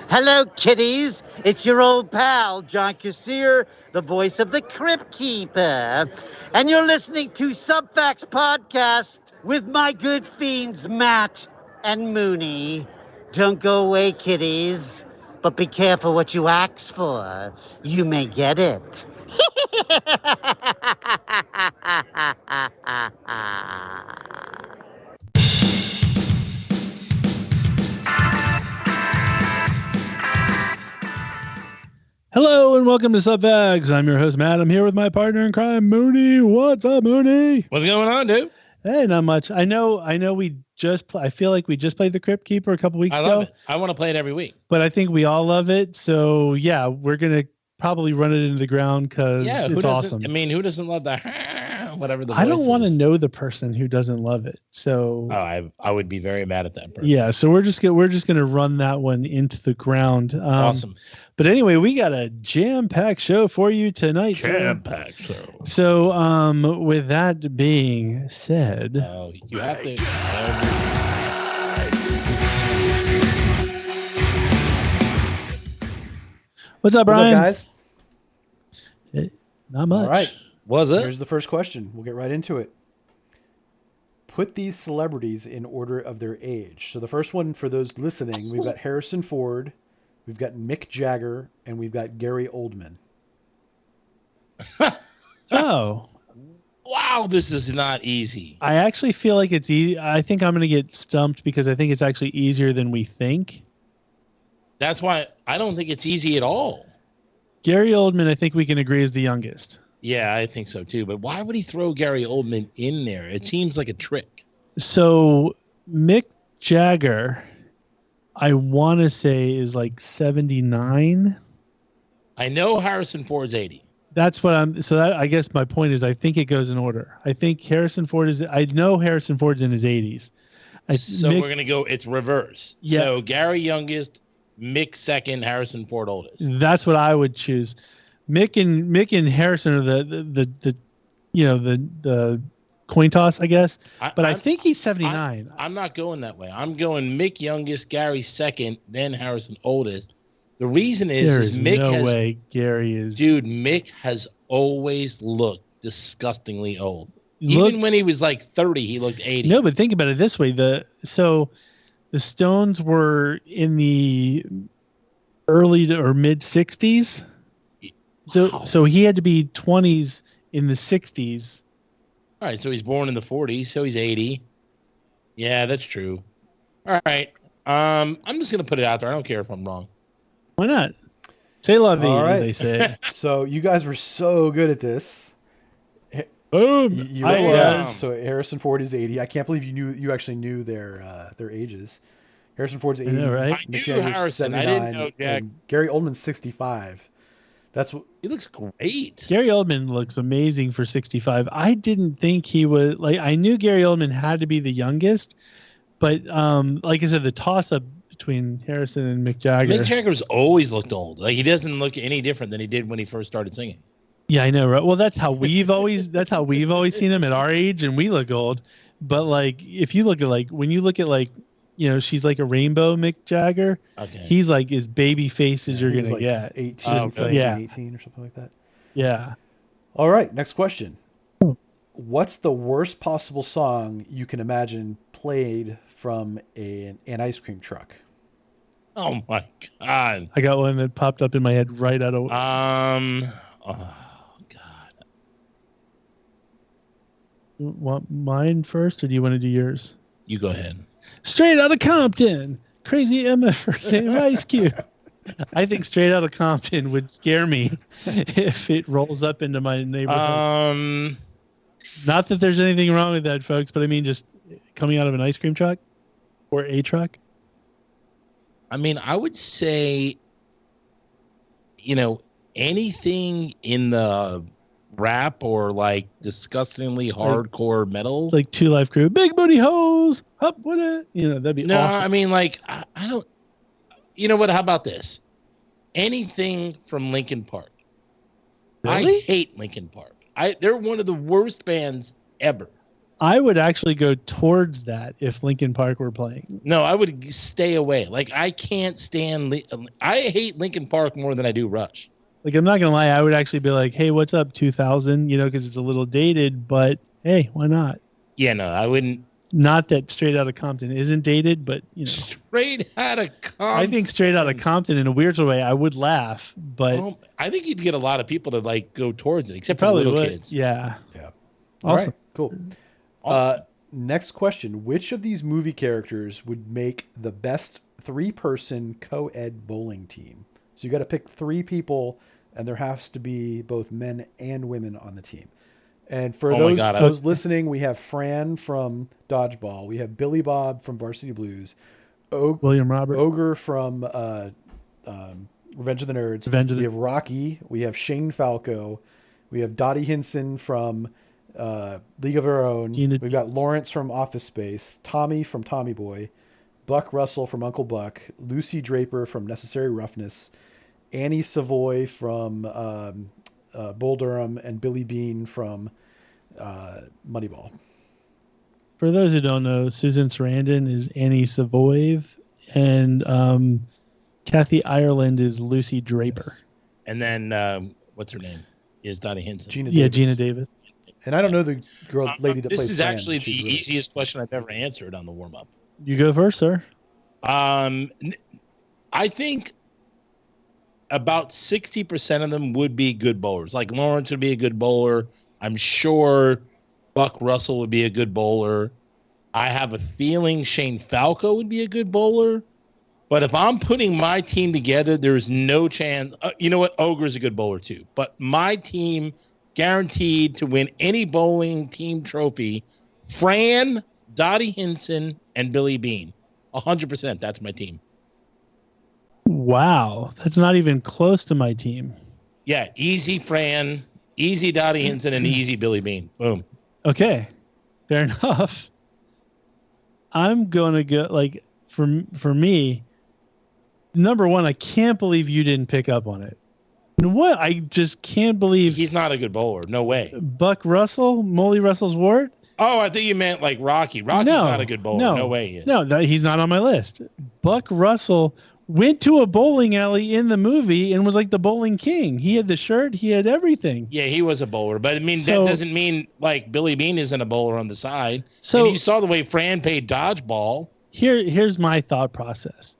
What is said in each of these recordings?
Hello, kiddies. It's your old pal, John Kassir, the voice of the Crypt Keeper. And you're listening to Subfacts podcast with my good fiends, Matt and Mooney. Don't go away, kiddies, but be careful what you ask for. You may get it. Hello and welcome to Subfacts. I'm your host, Matt. I'm here with my partner in crime, Mooney. What's up, Mooney? What's going on, dude? Hey, not much. I know we just I feel like we just played the Crypt Keeper a couple weeks ago. I love it. I want to play it every week. But I think we all love it. So yeah, we're gonna probably run it into the ground because it's awesome. I mean, who doesn't love the whatever the voice I don't want to is? know the person who doesn't love it. So I would be very mad at that person. yeah, so we're just gonna run that one into the ground. Awesome. But anyway, we got a jam-packed show for you tonight. Jam-packed show. So with that being said, you have to. What's up, Brian? What's up, guys? Not much. All right. Was it? Here's the first question. We'll get right into it. Put these celebrities in order of their age. So the first one, for those listening, we've got Harrison Ford, we've got Mick Jagger, and we've got Gary Oldman. Oh. Wow, this is not easy. I actually feel like it's easy. I think I'm going to get stumped because I think it's actually easier than we think. That's why I don't think it's easy at all. Gary Oldman, I think we can agree, is the youngest. Yeah, I think so too. But why would he throw Gary Oldman in there? It seems like a trick. So Mick Jagger, I want to say, is like 79. I know Harrison Ford's 80. That's what I'm. So that, I guess my point is, I think it goes in order. I think Harrison Ford is. I know Harrison Ford's in his 80s. We're gonna go. It's reverse. Yeah. So Gary youngest, Mick second, Harrison Ford oldest. That's what I would choose. Mick and Harrison are the coin toss, I guess. But I think he's 79. I'm not going that way. I'm going Mick youngest, Gary second, then Harrison oldest. The reason is Mick no has, way Gary is. Dude, Mick has always looked disgustingly old. Even when he was like 30, he looked 80. No, but think about it this way: the Stones were in the early or mid 60s. So he had to be 20s in the 60s. All right, so he's born in the 40s, so he's 80. Yeah, that's true. All right. I'm just going to put it out there. I don't care if I'm wrong. Why not? Say la vie, All right. as they say. So you guys were so good at this. Boom. You I was. So Harrison Ford is 80. I can't believe you actually knew their ages. Harrison Ford's 80. I know, right? I knew Harrison. I didn't know Jack. Gary Oldman's 65. He looks great. Gary Oldman looks amazing for 65. I didn't think he was I knew Gary Oldman had to be the youngest, but like I said, the toss up between Harrison and Mick Jagger. Mick Jagger's always looked old. Like he doesn't look any different than he did when he first started singing. Yeah, I know, right? Well, that's how we've always seen him at our age, and we look old. But like, if you look at when you look at she's like a rainbow Mick Jagger. Okay. He's like as baby face as you're he was gonna get. 18, 18 or something like that. Yeah. All right, next question. What's the worst possible song you can imagine played from an ice cream truck? Oh my God. I got one that popped up in my head right out of. Oh God. You want mine first, or do you want to do yours? You go ahead. Straight Outta Compton, Crazy MF Ice Cube. I think Straight Outta Compton would scare me if it rolls up into my neighborhood. Not that there's anything wrong with that, folks, but I mean just coming out of an ice cream truck or a truck. I mean, I would say, anything in the rap or like disgustingly hardcore metal, like Two Live Crew, Big Booty Hoes, up with it. That'd be awesome. I mean, like, I don't. You know what? How about this? Anything from Linkin Park. Really? I hate Linkin Park. They're one of the worst bands ever. I would actually go towards that if Linkin Park were playing. No, I would stay away. Like, I can't stand. I hate Linkin Park more than I do Rush. Like, I'm not gonna lie, I would actually be like, "Hey, what's up, 2000?" You know, because it's a little dated, but hey, why not? Yeah, no, I wouldn't. Not that Straight Outta Compton isn't dated, but you know, Straight Outta Compton. I think Straight Outta Compton, in a weird way, I would laugh, but I think you'd get a lot of people to like go towards it, except for probably little would. kids. Yeah. Awesome. All right, cool. Awesome. Next question: which of these movie characters would make the best 3-person co-ed bowling team? So you got to pick 3 people, and there has to be both men and women on the team. And for those listening, we have Fran from Dodgeball, we have Billy Bob from Varsity Blues, William Robert, Ogre from Revenge of the Nerds. We have Rocky, we have Shane Falco, we have Dottie Hinson from League of Our Own. We've got Lawrence from Office Space, Tommy from Tommy Boy, Buck Russell from Uncle Buck, Lucy Draper from Necessary Roughness, Annie Savoy from Bull Durham, and Billy Bean from Moneyball. For those who don't know, Susan Sarandon is Annie Savoy, and Kathy Ireland is Lucy Draper. Yes. And then what's her name? Is Dottie Hinson. Gina Davis. And I don't know the lady that plays This is Fran. actually the easiest question I've ever answered on the warm-up. You go first, sir. I think about 60% of them would be good bowlers. Like Lawrence would be a good bowler. I'm sure Buck Russell would be a good bowler. I have a feeling Shane Falco would be a good bowler. But if I'm putting my team together, there's no chance. You know what? Ogre's a good bowler too. But my team guaranteed to win any bowling team trophy, Fran, Dottie Hinson, and Billy Bean. 100%. That's my team. Wow. That's not even close to my team. Yeah. Easy Fran, easy Dottie Hinson, and easy Billy Bean. Boom. Okay. Fair enough. I'm going to go, like, for me, number one, I can't believe you didn't pick up on it. What? I just can't believe he's not a good bowler. No way. Buck Russell, Molly Russell's wart. Oh, I think you meant like Rocky. Rocky's not a good bowler. No way he is. No, he's not on my list. Buck Russell went to a bowling alley in the movie and was like the bowling king. He had the shirt. He had everything. Yeah, he was a bowler. But I mean, that doesn't mean like Billy Bean isn't a bowler on the side. So and you saw the way Fran played dodgeball. Here's my thought process.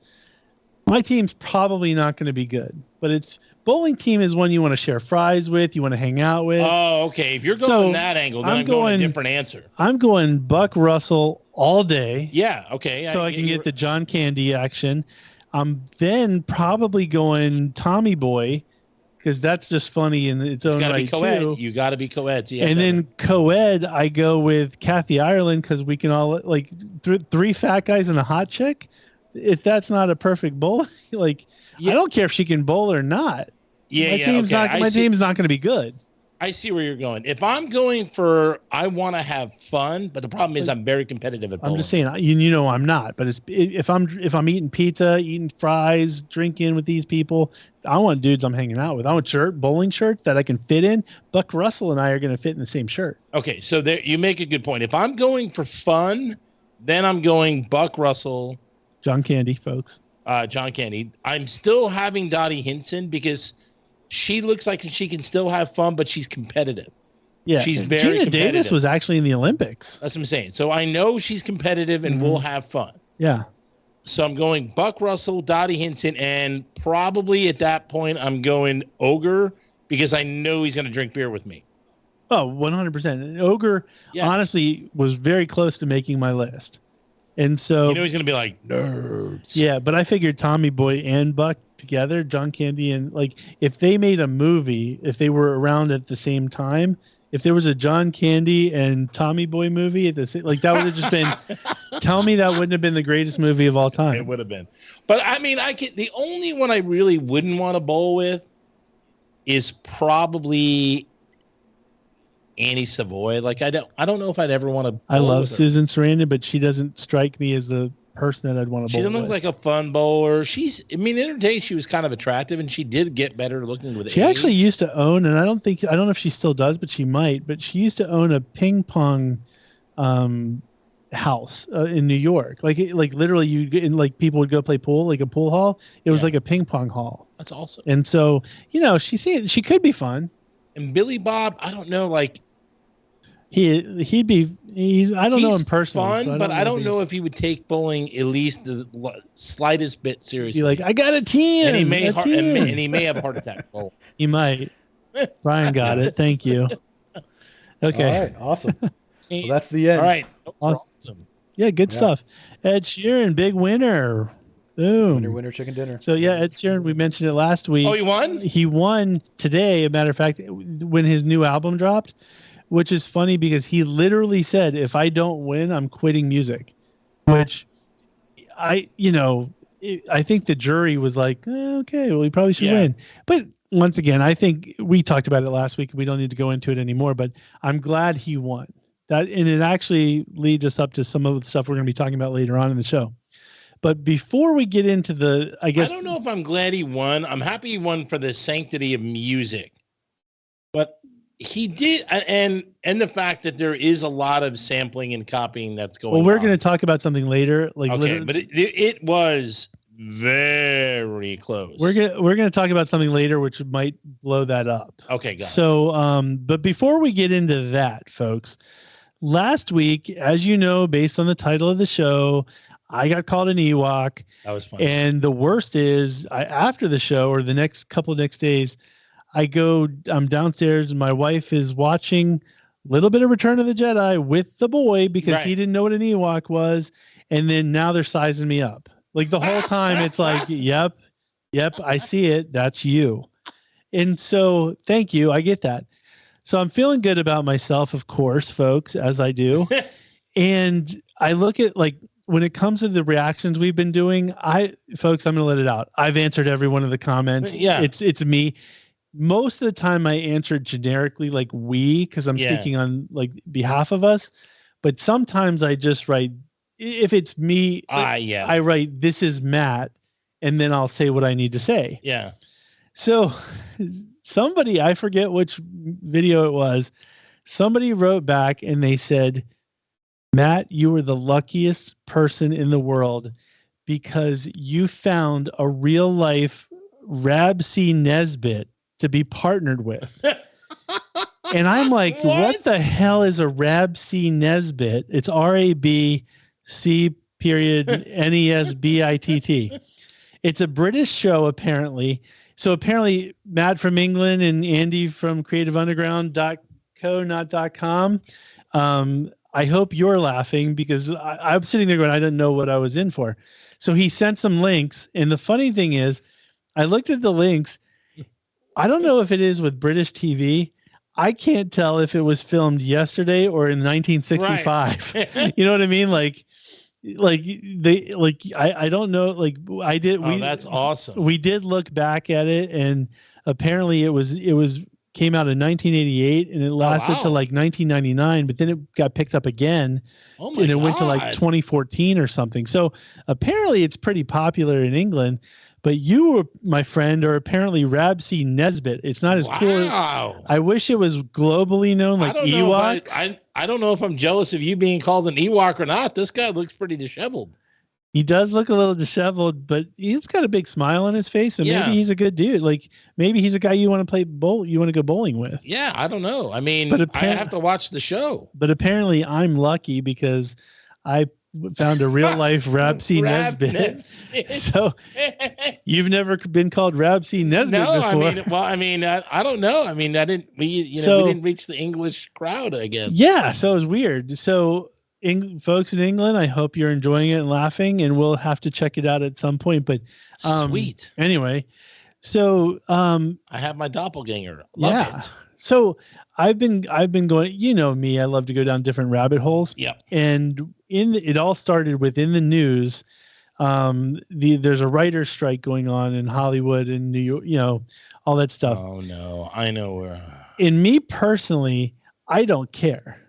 My team's probably not going to be good, but bowling team is one you want to share fries with, you want to hang out with. Oh, okay. If you're going that angle, then I'm going a different answer. I'm going Buck Russell all day. Yeah, okay. So I can get the John Candy action. I'm then probably going Tommy Boy, because that's just funny in its own right too. You got to be co-ed. So and then co-ed, I go with Kathy Ireland, because we can all like 3 fat guys and a hot chick. If that's not a perfect bowl, I don't care if she can bowl or not. Yeah, my team's not going to be good. I see where you're going. If I'm going for, I want to have fun, but the problem is I'm very competitive at bowling. I'm just saying, you know, I'm not. But if I'm eating pizza, eating fries, drinking with these people, I want dudes I'm hanging out with. I want bowling shirts that I can fit in. Buck Russell and I are going to fit in the same shirt. Okay, so there you make a good point. If I'm going for fun, then I'm going Buck Russell. John Candy, folks. John Candy. I'm still having Dottie Hinson because she looks like she can still have fun, but she's competitive. Yeah, she's very Gina competitive. Davis was actually in the Olympics. That's what I'm saying. So I know she's competitive and we'll have fun. Yeah. So I'm going Buck Russell, Dottie Hinson, and probably at that point I'm going Ogre because I know he's going to drink beer with me. Oh, 100%. Ogre, honestly, was very close to making my list. And so, you know, he's going to be like, nerds. Yeah, but I figured Tommy Boy and Buck together, John Candy, and if they made a movie, if they were around at the same time, if there was a John Candy and Tommy Boy movie at the same, that would have just been, tell me that wouldn't have been the greatest movie of all time. It would have been. But I mean, the only one I really wouldn't want to bowl with is probably Annie Savoy. I don't know if I'd ever want to. I love Susan Sarandon, but she doesn't strike me as the person that I'd want to bowl with. She doesn't look like a fun bowler. In her day, she was kind of attractive, and she did get better looking with age. She actually used to own, and I don't know if she still does, but she might. But she used to own a ping pong house in New York. Like literally, people would go play pool, like a pool hall. It was like a ping pong hall. That's awesome. And so, she could be fun. And Billy Bob, I don't know, like I don't know him personally. Fun, but I don't know if he would take bowling at least the slightest bit seriously. Be like, I got a 10. And he may have a heart attack. Oh. He might. Brian got it. Thank you. Okay. All right. Awesome. Well, that's the end. All right. Awesome. Yeah, good stuff. Ed Sheeran, big winner. Boom. Winner, chicken dinner. So, yeah, Ed Sheeran, we mentioned it last week. Oh, he won? He won today, a matter of fact, when his new album dropped, which is funny because he literally said, if I don't win, I'm quitting music, which I think the jury was like, okay, well, he probably should win. But once again, I think we talked about it last week. We don't need to go into it anymore, but I'm glad he won. And it actually leads us up to some of the stuff we're going to be talking about later on in the show. But before we get into I don't know if I'm glad he won. I'm happy he won for the sanctity of music. But he did, and the fact that there is a lot of sampling and copying that's going on. Well, we're going to talk about something later. But it was very close. We're gonna talk about something later which might blow that up. Okay, got it. So, but before we get into that, folks, last week, as you know, based on the title of the show, I got called an Ewok. That was fun. And the worst is, after the show or the next days, I'm downstairs and my wife is watching a little bit of Return of the Jedi with the boy because he didn't know what an Ewok was. And then now they're sizing me up. Like the whole time it's like, yep, I see it. That's you. And so thank you. I get that. So I'm feeling good about myself, of course, folks, as I do. And I look at when it comes to the reactions we've been doing, folks, I'm going to let it out. I've answered every one of the comments. Yeah. It's me. Most of the time I answer generically like we, because I'm speaking on behalf of us. But sometimes I just write, if it's me, I write, this is Matt, and then I'll say what I need to say. Yeah. So somebody, I forget which video it was, somebody wrote back and they said, Matt, you were the luckiest person in the world because you found a real life Rab C Nesbitt to be partnered with. And I'm like, what the hell is a Rab C Nesbitt? It's RABC.NESBITT. It's a British show, apparently. So apparently Matt from England and Andy from creativeunderground.co.com. I hope you're laughing because I'm sitting there going, I didn't know what I was in for. So he sent some links. And the funny thing is, I looked at the links. I don't know if it is with British TV. I can't tell if it was filmed yesterday or in 1965. Right. You know what I mean? I don't know. I did. Oh, that's awesome. We did look back at it, and apparently it came out in 1988, and it lasted to 1999. But then it got picked up again, and it went to 2014 or something. So apparently it's pretty popular in England. But you, my friend, are apparently Rab C Nesbitt. It's not as cool. I wish it was globally known like Ewoks. I don't know if I'm jealous of you being called an Ewok or not. This guy looks pretty disheveled. He does look a little disheveled, but he's got a big smile on his face, and maybe he's a good dude. Maybe he's a guy you want to play you want to go bowling with. Yeah, I don't know. I mean, I have to watch the show. But apparently, I'm lucky because I found a real life Rab C Nesbitt. So you've never been called Rab C Nesbitt before. I don't know. I mean, we didn't reach the English crowd, I guess. Yeah, so it was weird. So folks in England, I hope you're enjoying it and laughing, and we'll have to check it out at some point. But sweet. Anyway, so I have my doppelganger. Love it. So I've been going, you know me, I love to go down different rabbit holes. Yep. And it all started within the news. There's a writer's strike going on in Hollywood and New York, all that stuff. Oh no, I know where. And me personally, I don't care.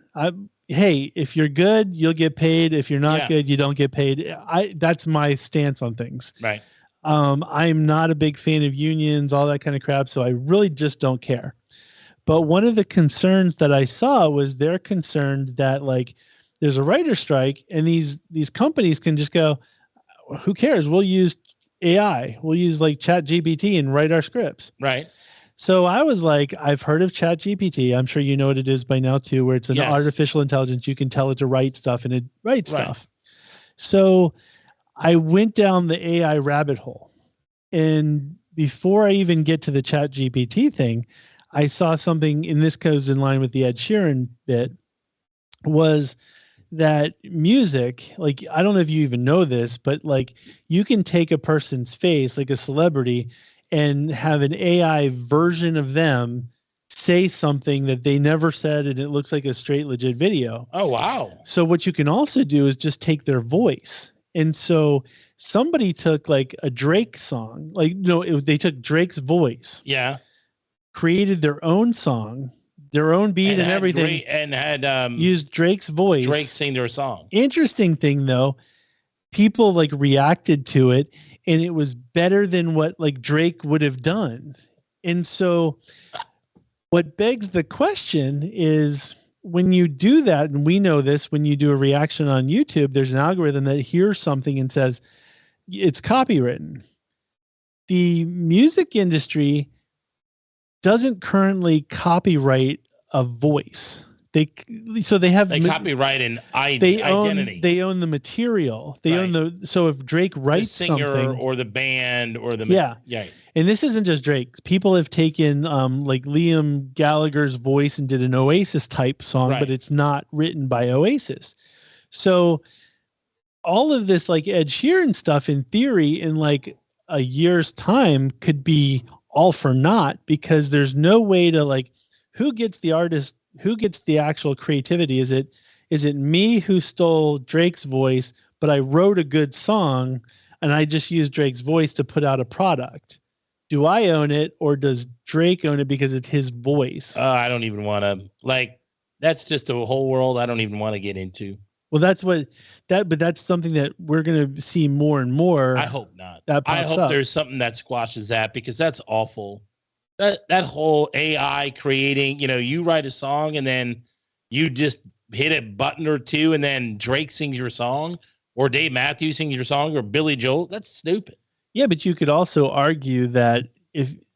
Hey, if you're good, you'll get paid. If you're not good, you don't get paid. That's my stance on things. Right. I'm not a big fan of unions, all that kind of crap. So I really just don't care. But one of the concerns that I saw was they're concerned that there's a writer's strike, and these companies can just go, who cares? We'll use AI. We'll use like ChatGPT and write our scripts. Right. So I was like, I've heard of ChatGPT. I'm sure you know what it is by now too, where it's an artificial intelligence. You can tell it to write stuff and it writes stuff. So I went down the AI rabbit hole. And before I even get to the ChatGPT thing, I saw something, and this goes in line with the Ed Sheeran bit, was that music, like, I don't know if you even know this, but like you can take a person's face, like a celebrity, and have an AI version of them say something that they never said, and it looks like a straight legit video. Oh, wow. So what you can also do is just take their voice. And so somebody took like a Drake song, they took Drake's voice. Yeah. Created their own song, their own beat and everything, and had used Drake's voice. Drake sing their song. Interesting thing though, people like reacted to it, and it was better than what like Drake would have done. And so what begs the question is, when you do that, and we know this, when you do a reaction on YouTube, there's an algorithm that hears something and says it's copywritten. The music industry doesn't currently copyright a voice. They copyright an identity. They own the material. They own so if Drake writes the singer something, or the band or the yeah. And this isn't just Drake. People have taken like Liam Gallagher's voice and did an Oasis type song, but it's not written by Oasis. So all of this like Ed Sheeran stuff, in theory, in like a year's time, could be all for naught, because there's no way to like, who gets the artist, who gets the actual creativity? Is it me who stole Drake's voice, but I wrote a good song and I just used Drake's voice to put out a product? Do I own it, or does Drake own it because it's his voice? I don't even want to, that's just a whole world I don't even want to get into. Well, but that's something that we're going to see more and more. I hope not. I hope there's something that squashes that, because that's awful. That whole AI creating, you write a song and then you just hit a button or two and then Drake sings your song, or Dave Matthews sings your song, or Billy Joel. That's stupid. Yeah, but you could also argue that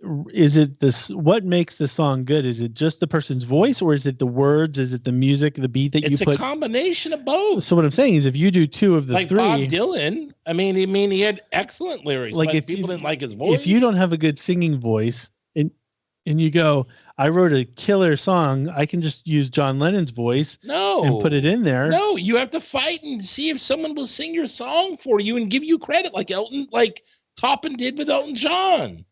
what makes the song good? Is it just the person's voice, or is it the words? Is it the music, the beat that you put? It's a combination of both. So what I'm saying is, if you do two of the three, like Bob Dylan, I mean, he had excellent lyrics. Like, if people didn't like his voice, if you don't have a good singing voice, and you go, I wrote a killer song, I can just use John Lennon's voice and put it in there. No, you have to fight and see if someone will sing your song for you and give you credit, like Toppin did with Elton John.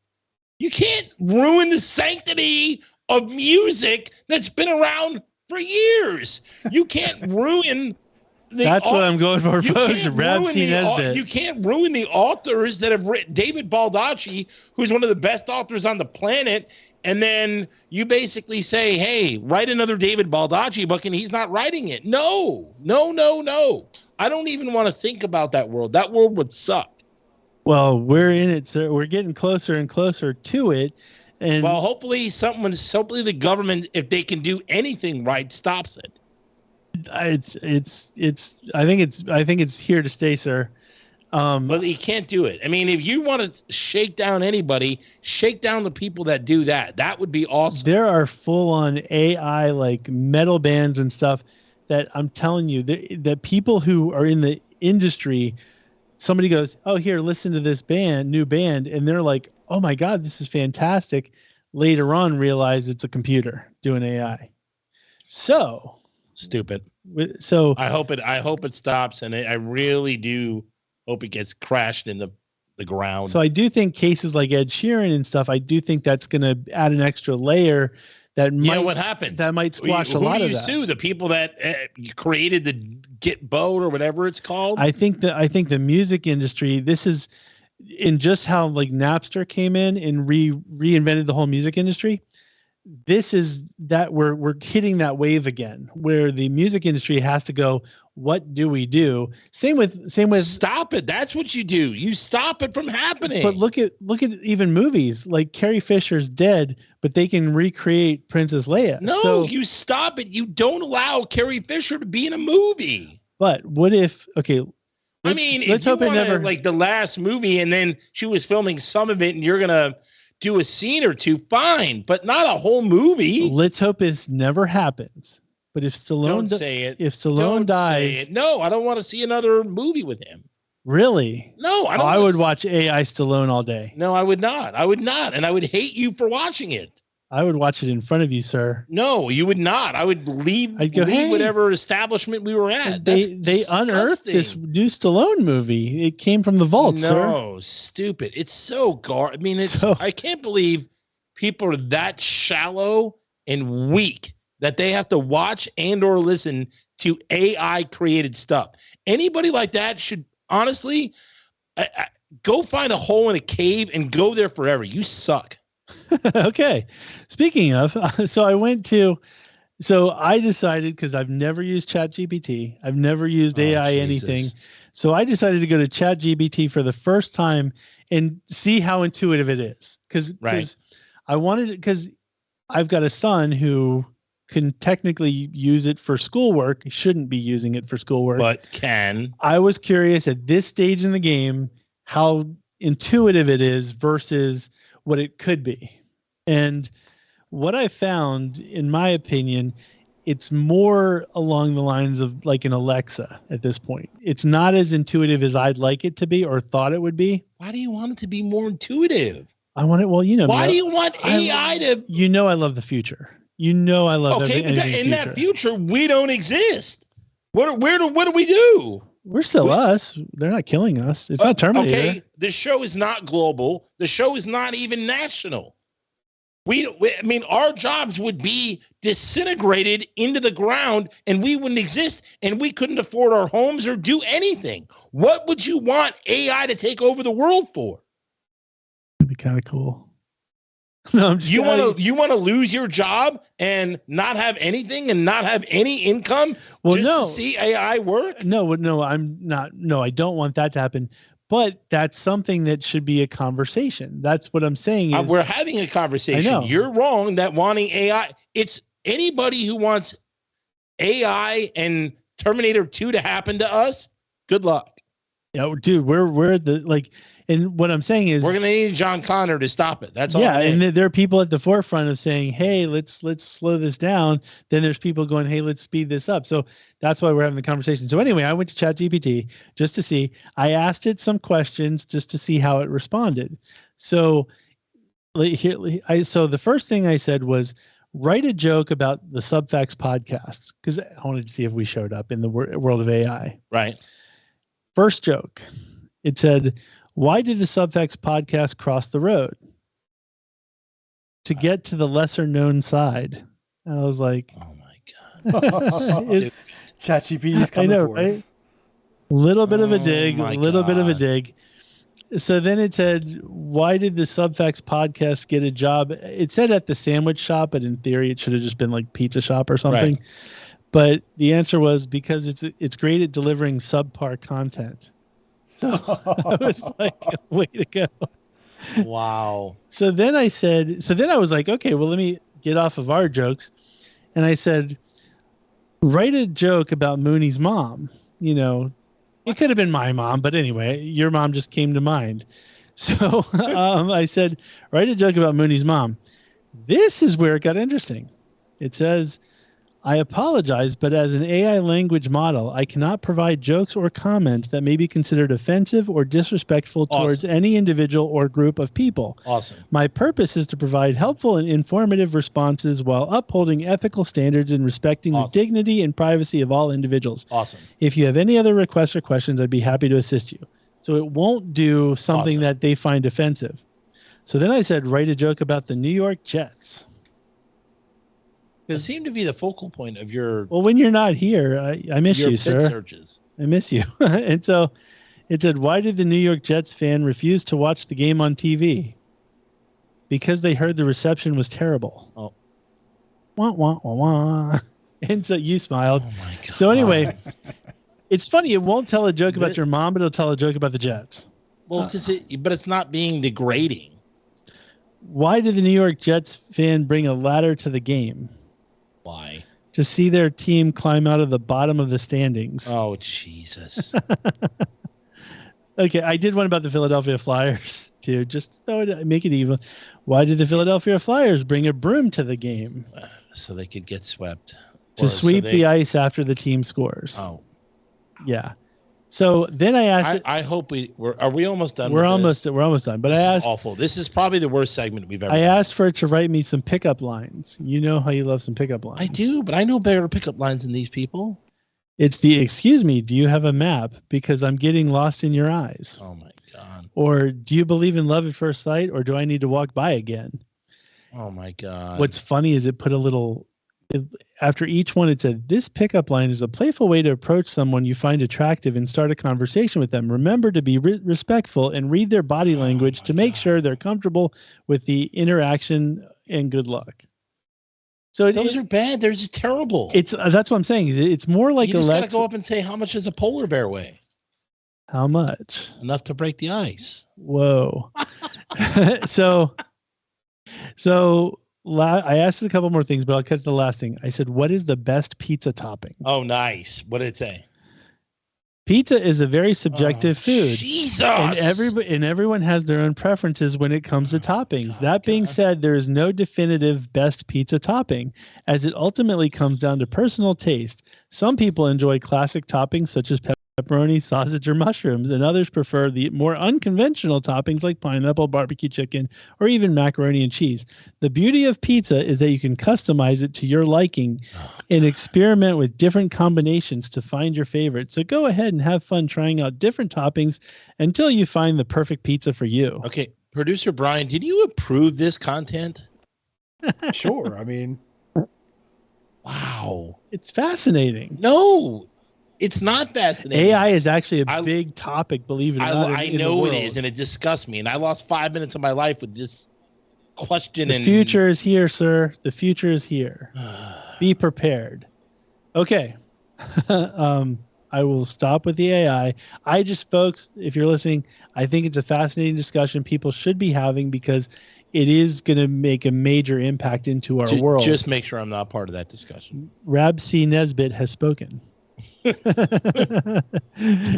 You can't ruin the sanctity of music that's been around for years. You can't ruin that's what I'm going for, folks. Rab C, Nesbitt. You can't ruin the authors that have written. David Baldacci, who's one of the best authors on the planet, and then you basically say, hey, write another David Baldacci book, and he's not writing it. No. I don't even want to think about that world. That world would suck. Well, we're in it, sir. We're getting closer and closer to it. And well, hopefully the government, if they can do anything right, stops it. I think it's here to stay, sir. But you can't do it. I mean, if you want to shake down anybody, shake down the people that do that. That would be awesome. There are full-on AI like metal bands and stuff that I'm telling you that people who are in the industry, somebody goes, oh, here, listen to this new band. And they're like, oh my God, this is fantastic. Later on, realize it's a computer doing AI. So stupid. So I hope it stops. And I really do hope it gets crashed in the ground. So I do think cases like Ed Sheeran and stuff, I do think that's going to add an extra layer that what happens? That might squash a lot of that. Who do you sue? The people that created the Git boat or whatever it's called? I think the music industry, this is in just how like Napster came in and reinvented the whole music industry. this is that we're hitting that wave again where the music industry has to go, what do we do? Same with stop it. That's what you do. You stop it from happening. But look at even movies like Carrie Fisher's dead, but they can recreate Princess Leia. No, you stop it. You don't allow Carrie Fisher to be in a movie. But what if I mean, let's hope it never like the last movie and then she was filming some of it and you're gonna do a scene or two, fine, but not a whole movie. Let's hope this never happens. But if Stallone if Stallone dies, no, I don't want to see another movie with him. Really? No, I don't. I would watch AI Stallone all day. No, I would not. I would not, and I would hate you for watching it. I would watch it in front of you, sir. No, you would not. I would leave whatever establishment we were at. They unearthed this new Stallone movie. It came from the vault, sir. No, stupid. It's so I mean, I can't believe people are that shallow and weak that they have to watch and or listen to AI created stuff. Anybody like that should honestly go find a hole in a cave and go there forever. You suck. Okay. Speaking of, so I decided, because I've never used ChatGPT, I've never used AI anything. So I decided to go to ChatGPT for the first time and see how intuitive it is. Because I wanted it, because I've got a son who can technically use it for schoolwork. He shouldn't be using it for schoolwork. But can. I was curious at this stage in the game how intuitive it is versus what it could be. And what I found, in my opinion, it's more along the lines of like an Alexa at this point. It's not as intuitive as I'd like it to be or thought it would be. Why do you want it to be more intuitive? I want it, well, why do you want AI to... I love the future. I love okay, but in that future, we don't exist. What do we do? We're still us. They're not killing us. It's not Terminator. Okay, the show is not global. The show is not even national. I mean, our jobs would be disintegrated into the ground and we wouldn't exist and we couldn't afford our homes or do anything. What would you want AI to take over the world for? It'd be kind of cool. No, I'm just you want to lose your job and not have anything and not have any income to see AI work? No, I'm not. No, I don't want that to happen. But that's something that should be a conversation. That's what I'm saying. We're having a conversation. I know. You're wrong that wanting AI. It's anybody who wants AI and Terminator 2 to happen to us. Good luck. Yeah, dude, we're the like. And what I'm saying is, we're going to need John Connor to stop it. That's all. Yeah, and there are people at the forefront of saying, "Hey, let's slow this down." Then there's people going, "Hey, let's speed this up." So that's why we're having the conversation. So anyway, I went to ChatGPT just to see. I asked it some questions just to see how it responded. So the first thing I said was, write a joke about the Subfacts podcast, because I wanted to see if we showed up in the world of AI. Right. First joke, it said, "Why did the Subfacts podcast cross the road?" To get to the lesser known side. And I was like, oh my God. ChatGPT's coming for us. Little bit of a dig, bit of a dig. So then it said, "Why did the Subfacts podcast get a job?" It said at the sandwich shop, but in theory it should have just been like pizza shop or something. Right. But the answer was because it's great at delivering subpar content. So I was like, way to go. Wow. So then I was like, okay, well, let me get off of our jokes. And I said, write a joke about Mooney's mom. You know, it could have been my mom, but anyway, your mom just came to mind. So I said, write a joke about Mooney's mom. This is where it got interesting. It says, "I apologize, but as an AI language model, I cannot provide jokes or comments that may be considered offensive or disrespectful towards any individual or group of people. Awesome. My purpose is to provide helpful and informative responses while upholding ethical standards and respecting the dignity and privacy of all individuals. Awesome. If you have any other requests or questions, I'd be happy to assist you." So it won't do something that they find offensive. So then I said, write a joke about the New York Jets. It seemed to be the focal point of your... Well, when you're not here, I miss you, sir. Searches. I miss you. And so it said, "Why did the New York Jets fan refuse to watch the game on TV?" Because they heard the reception was terrible. Oh, Wah, wah, wah, wah. And so you smiled. Oh my God. So anyway, it's funny. It won't tell a joke about your mom, but it'll tell a joke about the Jets. Well, but it's not being degrading. Why did the New York Jets fan bring a ladder to the game? Why? To see their team climb out of the bottom of the standings. Oh, Jesus. Okay, I did one about the Philadelphia Flyers, too. Just make it even. Why did the Philadelphia Flyers bring a broom to the game? So they could get swept. To sweep the ice after the team scores. Oh. Yeah. So then I asked. I hope are we almost done? We're almost done. But this I asked. Is awful. This is probably the worst segment we've ever. I done. asked for it to write me some pickup lines. You know how you love some pickup lines. I do, but I know better pickup lines than these people. It's excuse me, do you have a map? Because I'm getting lost in your eyes. Oh my God. Or do you believe in love at first sight, or do I need to walk by again? Oh my God. What's funny is it put a little. After each one, it said, this pickup line is a playful way to approach someone you find attractive and start a conversation with them. Remember to be respectful and read their body language to make sure they're comfortable with the interaction, and good luck. So those are bad. They're just terrible. That's what I'm saying. It's more like you just got to go up and say, how much does a polar bear weigh? How much? Enough to break the ice. Whoa. So I asked a couple more things, but I'll cut to the last thing. I said, what is the best pizza topping? Oh, nice. What did it say? Pizza is a very subjective food. Jesus. And everyone has their own preferences when it comes to toppings. That being said, there is no definitive best pizza topping, as it ultimately comes down to personal taste. Some people enjoy classic toppings such as pepperoni, sausage, or mushrooms, and others prefer the more unconventional toppings like pineapple, barbecue chicken, or even macaroni and cheese. The beauty of pizza is that you can customize it to your liking and experiment with different combinations to find your favorite. So go ahead and have fun trying out different toppings until you find the perfect pizza for you. Okay, producer Brian, did you approve this content? Sure. I mean, wow. It's fascinating. No. It's not fascinating. AI is actually a big topic, believe it or not. I know it is, and it disgusts me. And I lost 5 minutes of my life with this question. The future is here, sir. The future is here. Be prepared. Okay. I will stop with the AI. Folks, if you're listening, I think it's a fascinating discussion people should be having because it is going to make a major impact into our world. Just make sure I'm not part of that discussion. Rab C. Nesbitt has spoken.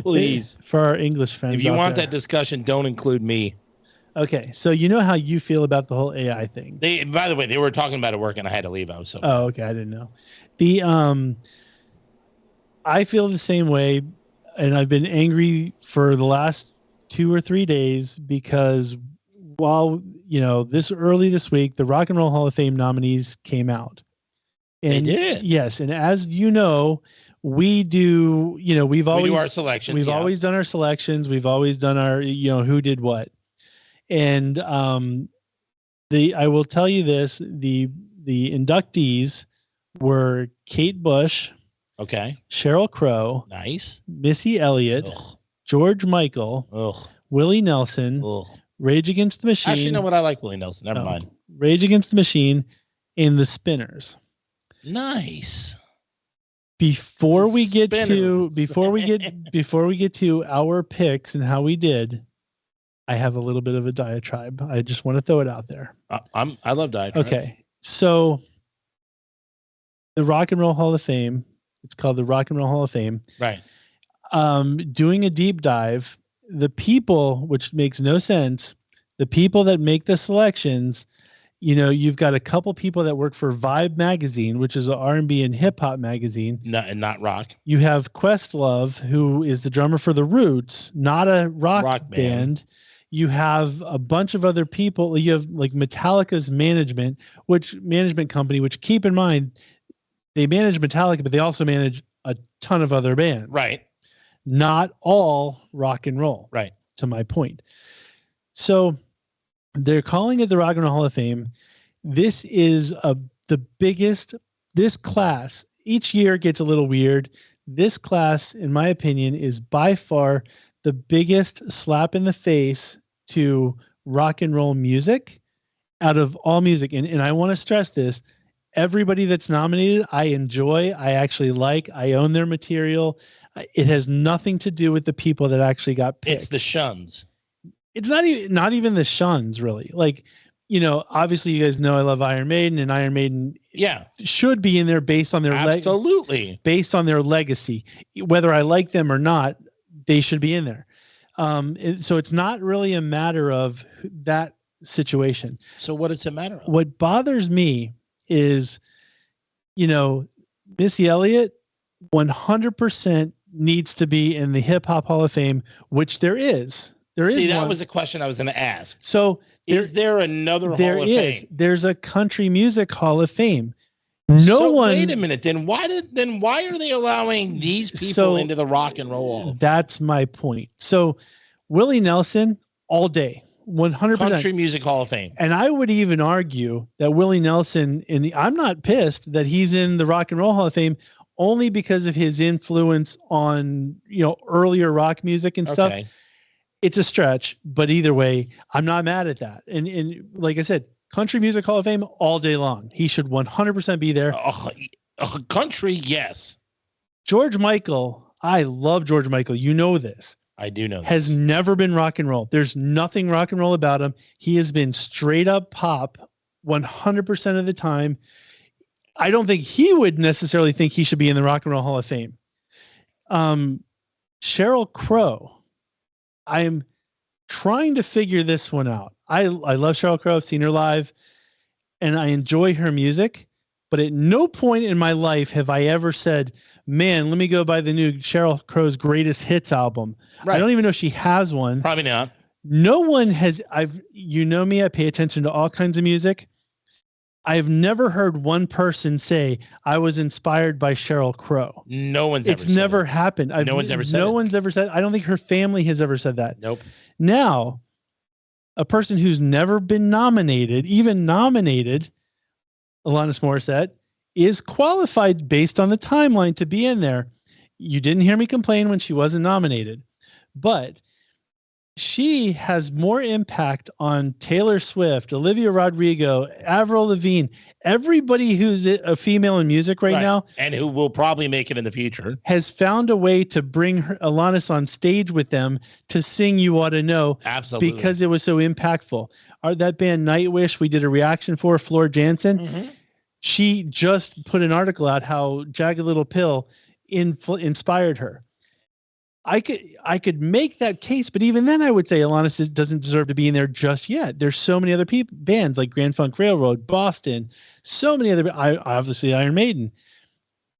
Please, for our English friends, if you want that discussion, don't include me. Okay, so you know how you feel about the whole AI thing. By the way, they were talking about it at work, and I had to leave. Oh, okay, I didn't know. I feel the same way, and I've been angry for the last 2 or 3 days because while early this week, the Rock and Roll Hall of Fame nominees came out. And they did. Yes, and as you know, we do. We do our selections. We've always done our selections. We've always done our who did what. And I will tell you this: the inductees were Kate Bush, okay, Sheryl Crow, nice, Missy Elliott, George Michael, Willie Nelson, Rage Against the Machine. Actually, you know what? I like Willie Nelson. Never mind. Rage Against the Machine, and the Spinners. Nice. Before we get to our picks and how we did, I have a little bit of a diatribe. I just want to throw it out there. I love diatribe. Okay, so the Rock and Roll Hall of Fame. It's called the Rock and Roll Hall of Fame. Right. Doing a deep dive, the people, which makes no sense, the people that make the selections. You've got a couple people that work for Vibe magazine, which is an R&B and hip hop magazine. Not rock. You have Questlove, who is the drummer for The Roots, not a rock band. You have a bunch of other people. You have like Metallica's management company, which keep in mind, they manage Metallica, but they also manage a ton of other bands. Right. Not all rock and roll. Right. To my point. So they're calling it the Rock and Roll Hall of Fame. This is the biggest. This class each year gets a little weird. This class, in my opinion, is by far the biggest slap in the face to rock and roll music out of all music. And I want to stress this. everybody that's nominated, I enjoy. I actually like. I own their material. It has nothing to do with the people that actually got picked. It's the shuns. It's not even the shuns, really. Like, obviously you guys know I love Iron Maiden, and Iron Maiden should be in there based on their based on their legacy. Whether I like them or not, they should be in there. So it's not really a matter of that situation. So what is a matter of? What bothers me is, Missy Elliott 100% needs to be in the Hip Hop Hall of Fame, which there is. See, that was a question I was going to ask. So is there another Hall of Fame? There's a Country Music Hall of Fame. Wait a minute. Then why are they allowing these people into the Rock and Roll Hall? That's my point. So Willie Nelson all day. 100% Country Music Hall of Fame. And I would even argue that Willie Nelson I'm not pissed that he's in the Rock and Roll Hall of Fame only because of his influence on, earlier rock music and stuff. It's a stretch, but either way, I'm not mad at that. And like I said, Country Music Hall of Fame all day long. He should 100% be there. Country, yes. George Michael, I love George Michael. You know this. I do know. Has never been rock and roll. There's nothing rock and roll about him. He has been straight up pop 100% of the time. I don't think he would necessarily think he should be in the Rock and Roll Hall of Fame. Sheryl Crow. I'm trying to figure this one out. I love Sheryl Crow. I've seen her live, and I enjoy her music. But at no point in my life have I ever said, man, let me go buy the new Sheryl Crow's Greatest Hits album. Right. I don't even know if she has one. Probably not. No one has. Me, I pay attention to all kinds of music. I've never heard one person say I was inspired by Sheryl Crow. No one's ever said that. It's never happened. No one's ever said it. No one's ever said. I don't think her family has ever said that. Nope. Now, a person who's never been nominated, Alanis Morissette, is qualified based on the timeline to be in there. You didn't hear me complain when she wasn't nominated, but she has more impact on Taylor Swift, Olivia Rodrigo, Avril Lavigne, everybody who's a female in music right now. And who will probably make it in the future. Has found a way to bring Alanis on stage with them to sing You Ought to Know. Absolutely. Because it was so impactful. That band Nightwish, we did a reaction for, Floor Jansen. Mm-hmm. She just put an article out how Jagged Little Pill inspired her. I could make that case, but even then I would say Alanis doesn't deserve to be in there just yet. There's so many other bands like Grand Funk Railroad, Boston, so many other, obviously Iron Maiden.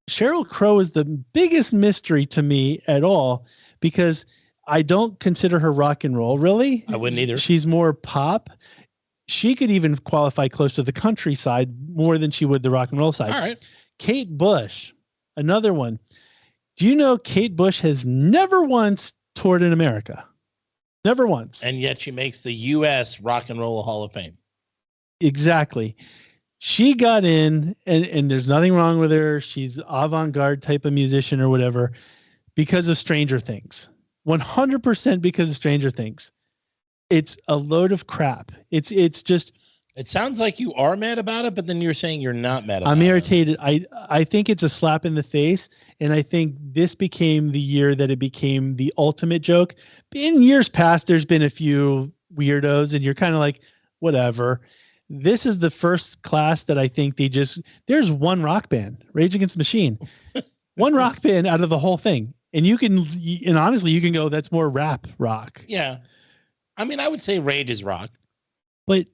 Sheryl Crow is the biggest mystery to me at all because I don't consider her rock and roll, really. I wouldn't either. She's more pop. She could even qualify close to the country side more than she would the rock and roll side. All right. Kate Bush, another one. Do you know Kate Bush has never once toured in America? Never once. And yet she makes the U.S. Rock and Roll Hall of Fame. Exactly. She got in, and there's nothing wrong with her. She's avant-garde type of musician or whatever because of Stranger Things. 100% because of Stranger Things. It's a load of crap. It's just... It sounds like you are mad about it, but then you're saying you're not mad about it. I'm irritated. I think it's a slap in the face, and I think this became the year that it became the ultimate joke. In years past, there's been a few weirdos, and you're kind of like, whatever. This is the first class that I think there's one rock band, Rage Against the Machine. One rock band out of the whole thing. And honestly, you can go, that's more rap rock. Yeah. I mean, I would say Rage is rock. But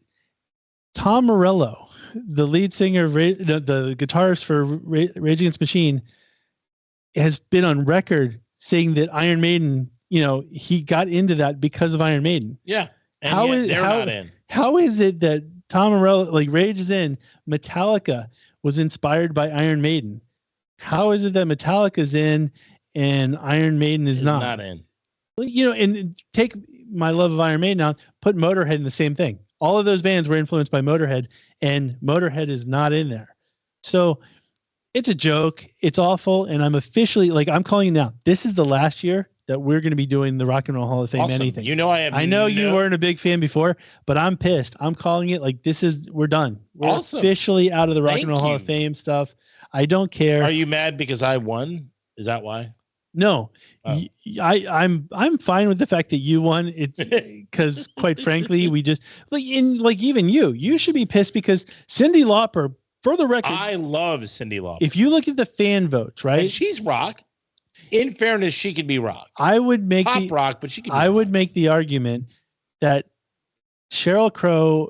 Tom Morello, the lead singer, the guitarist for Rage Against the Machine, has been on record saying that Iron Maiden, he got into that because of Iron Maiden. Yeah. And they're not in. How is it that Tom Morello, like Rage is in, Metallica was inspired by Iron Maiden? How is it that Metallica's in and Iron Maiden is not? Not in. And take my love of Iron Maiden out, put Motorhead in the same thing. All of those bands were influenced by Motorhead, and Motorhead is not in there. So it's a joke. It's awful. And I'm officially, I'm calling you now. This is the last year that we're going to be doing the Rock and Roll Hall of Fame. Awesome. Anything. You know, I know you weren't a big fan before, but I'm pissed. I'm calling it like we're done. We're officially out of the Rock and Roll Hall of Fame stuff. I don't care. Are you mad because I won? Is that why? No, I'm fine with the fact that you won. It's because quite frankly, we just even you should be pissed because Cyndi Lauper, for the record, I love Cyndi Lauper. If you look at the fan votes, right? And she's rock. In fairness, she could be rock. I would make pop rock, but she could be I rock. would make the argument that Sheryl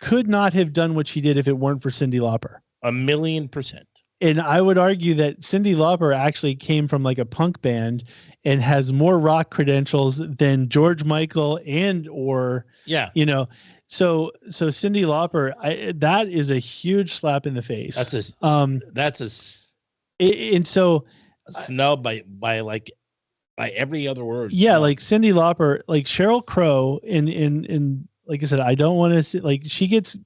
could not have done what she did if it weren't for Cyndi Lauper. 1,000,000%. And I would argue that Cyndi Lauper actually came from like a punk band and has more rock credentials than George Michael So Cyndi Lauper, that is a huge slap in the face. That's a snub by every other word. Yeah, like Cyndi Lauper, like Sheryl Crow in like I said, I don't want to she gets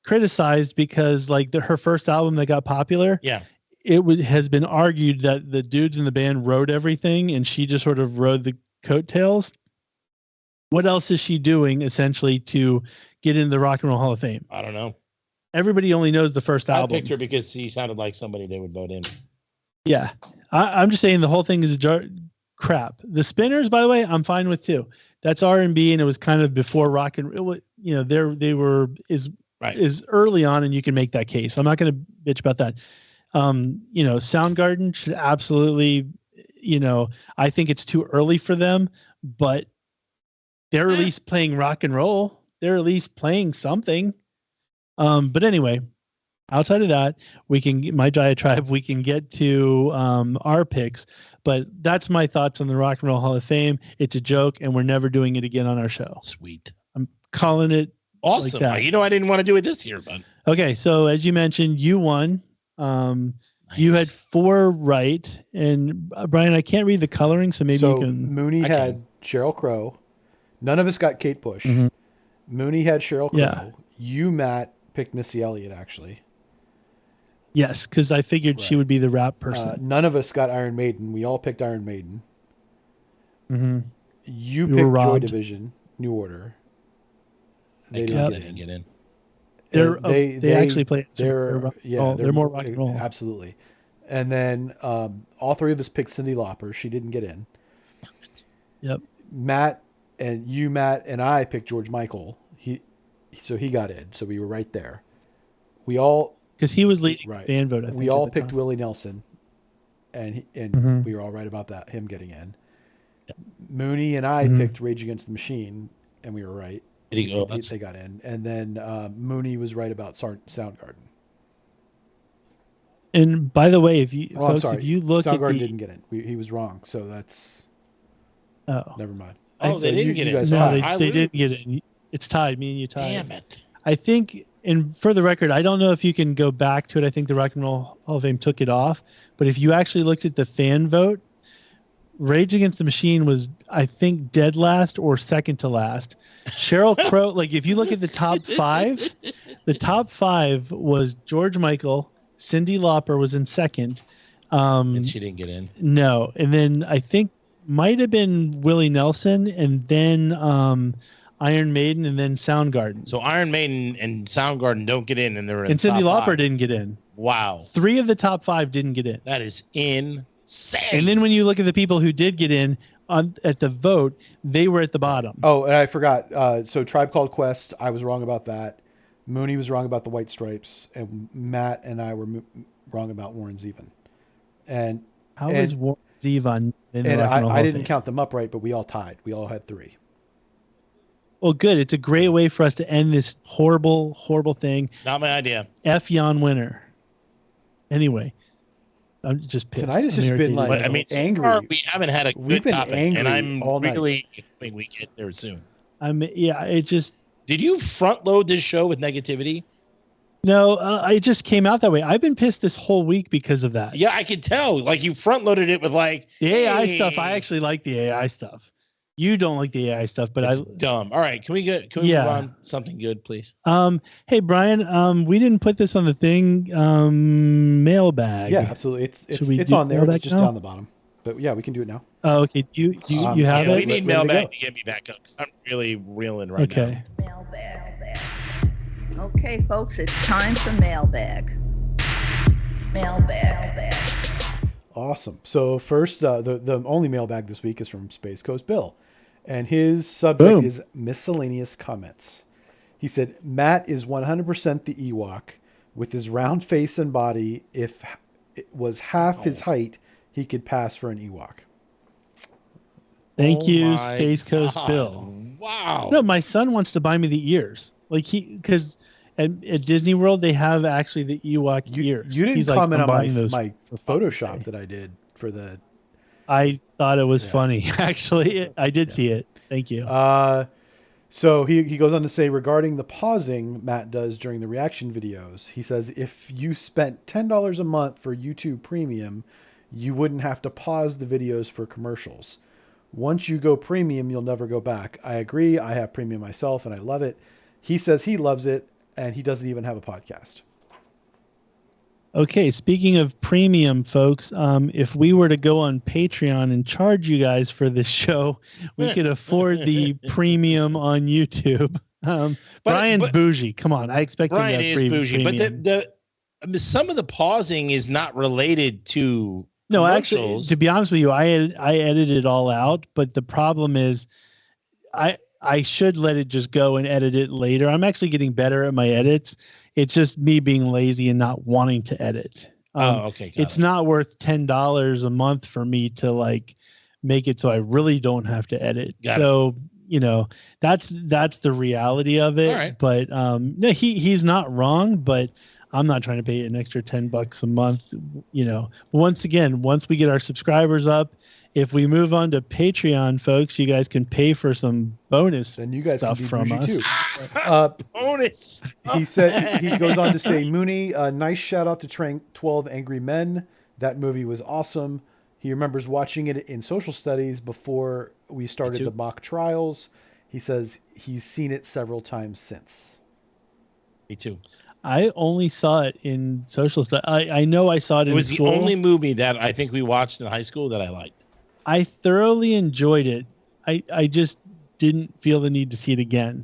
criticized because her first album that got popular. Yeah. Has been argued that the dudes in the band wrote everything and she just sort of rode the coattails. What else is she doing essentially to get into the Rock and Roll Hall of Fame? I don't know. Everybody only knows the first album. I picked her because she sounded like somebody they would vote in. Yeah. I'm just saying the whole thing is crap. The Spinners, by the way, I'm fine with too. That's R&B and it was kind of before rock and they were is early on and you can make that case. I'm not going to bitch about that. Soundgarden should absolutely, I think it's too early for them, but they're at least playing rock and roll. They're at least playing something. But anyway, outside of that, we can get to our picks. But that's my thoughts on the Rock and Roll Hall of Fame. It's a joke, and we're never doing it again on our show. Sweet. I'm calling it awesome. Like that. I didn't want to do it this year, but okay. So as you mentioned, you won. You had 4 right, and Brian, I can't read the coloring, so maybe you can. Mooney had Sheryl Crow. None of us got Kate Bush. Mm-hmm. Mooney had Sheryl Crow. Yeah. You, Matt, picked Missy Elliott, actually. Yes, because I figured she would be the rap person. None of us got Iron Maiden. We all picked Iron Maiden. Mm-hmm. You picked Joy Division, New Order. They didn't get in. They actually play. They're more rock and roll. Absolutely. And then all 3 of us picked Cyndi Lauper. She didn't get in. Yep. Matt and I picked George Michael. He got in. So we were right there. We all because he was leading fan vote. I think we all picked Willie Nelson, and we were all right about that. Him getting in. Yep. Mooney and I picked Rage Against the Machine, and we were right. They got in, and then Mooney was right about Soundgarden. And by the way, if you look Soundgarden didn't get in. He was wrong. So that's never mind. They didn't get in. No, they didn't get in. It's tied. Me and you tied. Damn it. I think, and for the record, I don't know if you can go back to it. I think the Rock and Roll Hall of Fame took it off. But if you actually looked at the fan vote, Rage Against the Machine was, I think, dead last or second to last. Sheryl Crow, if you look at the top 5, the top 5 was George Michael, Cyndi Lauper was in second. And she didn't get in. No. And then I think might have been Willie Nelson and then Iron Maiden and then Soundgarden. So Iron Maiden and Soundgarden don't get in, and they're in. And Cyndi Lauper didn't get in. Wow. 3 of the top 5 didn't get in. That is insane. And then when you look at the people who did get in at the vote, they were at the bottom. Oh, and I forgot. So Tribe Called Quest, I was wrong about that. Mooney was wrong about the White Stripes, and Matt and I were wrong about Warren Zevon. And how is Warren Zevon in the And Rock and Roll I Hall of didn't Fame? count them up right, but we all tied. We all had 3. Well, good. It's a great way for us to end this horrible, horrible thing. Not my idea. F Jan Winter. Anyway, I'm just pissed. Tonight has just been angry. So we haven't had a good topic, and I'm really hoping we get there soon. Did you front load this show with negativity? No, I just came out that way. I've been pissed this whole week because of that. Yeah, I could tell. You front loaded it with the AI stuff. I actually like the AI stuff. You don't like the AI stuff, but it's dumb. All right, can we move on something good, please? Hey Brian, we didn't put this on the thing. Mailbag. Yeah, absolutely. It's on there. It's just down the bottom. But yeah, we can do it now. Oh, okay. You have We it? need mailbag to get me back up because I'm really reeling right now. Okay. Mailbag. Okay, folks, it's time for mailbag. Mailbag. Awesome. So first, the only mailbag this week is from Space Coast Bill, and his subject Boom. is miscellaneous comments. He said, Matt is 100% the Ewok. With his round face and body, if it was half his height, he could pass for an Ewok. Thank you, my Space Coast God. Bill. Wow. No, my son wants to buy me the ears. Like because at Disney World they have actually the Ewok ears. You didn't He's comment I'm on buying those my for Father's Photoshop Day. that I did for the. I thought it was Yeah. funny. Actually, I did see it. Thank you. So he goes on to say, regarding the pausing Matt does during the reaction videos, he says, if you spent $10 a month for YouTube Premium, you wouldn't have to pause the videos for commercials. Once you go premium, you'll never go back. I agree. I have premium myself and I love it. He says he loves it and he doesn't even have a podcast. Okay, speaking of premium, folks, if we were to go on Patreon and charge you guys for this show, we could afford the premium on YouTube. Brian's bougie. Come on, I expect Brian him to have is bougie, premium. but I mean, some of the pausing is not related to No, actually, commercials. to be honest with you, I edited it all out. But the problem is, I should let it just go and edit it later. I'm actually getting better at my edits. It's just me being lazy and not wanting to edit. Okay. It's not worth $10 a month for me to like make it so I really don't have to edit. That's the reality of it. All right. But no, he's not wrong, but I'm not trying to pay an extra $10 a month. Once we get our subscribers up, if we move on to Patreon, folks, you guys can pay for some bonus Then you guys stuff can be from bougie us. too. Bonus. He said he goes on to say, Mooney, nice shout out to 12 Angry Men. That movie was awesome. He remembers watching it in social studies before we started the mock trials. He says he's seen it several times since. Me too. I only saw it in social studies. I know I saw it in school. It was the only movie that I think we watched in high school that I liked. I thoroughly enjoyed it. I just didn't feel the need to see it again.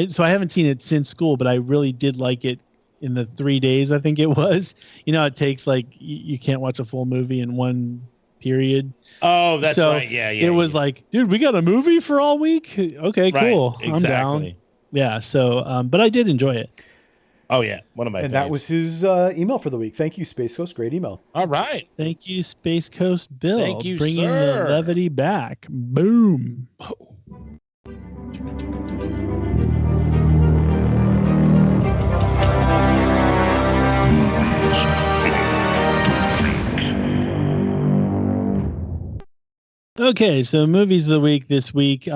So I haven't seen it since school, but I really did like it in the 3 days, I think it was. It takes like you can't watch a full movie in one period. Oh, that's right. Yeah. It was like, dude, we got a movie for all week? Okay, cool. Exactly. I'm down. Yeah, so but I did enjoy it. Oh, yeah. One of my And faves. that was his email for the week. Thank you, Space Coast. Great email. All right. Thank you, Space Coast Bill. Thank you, bringing sir. the levity back. Boom. Okay, so movies of the week this week.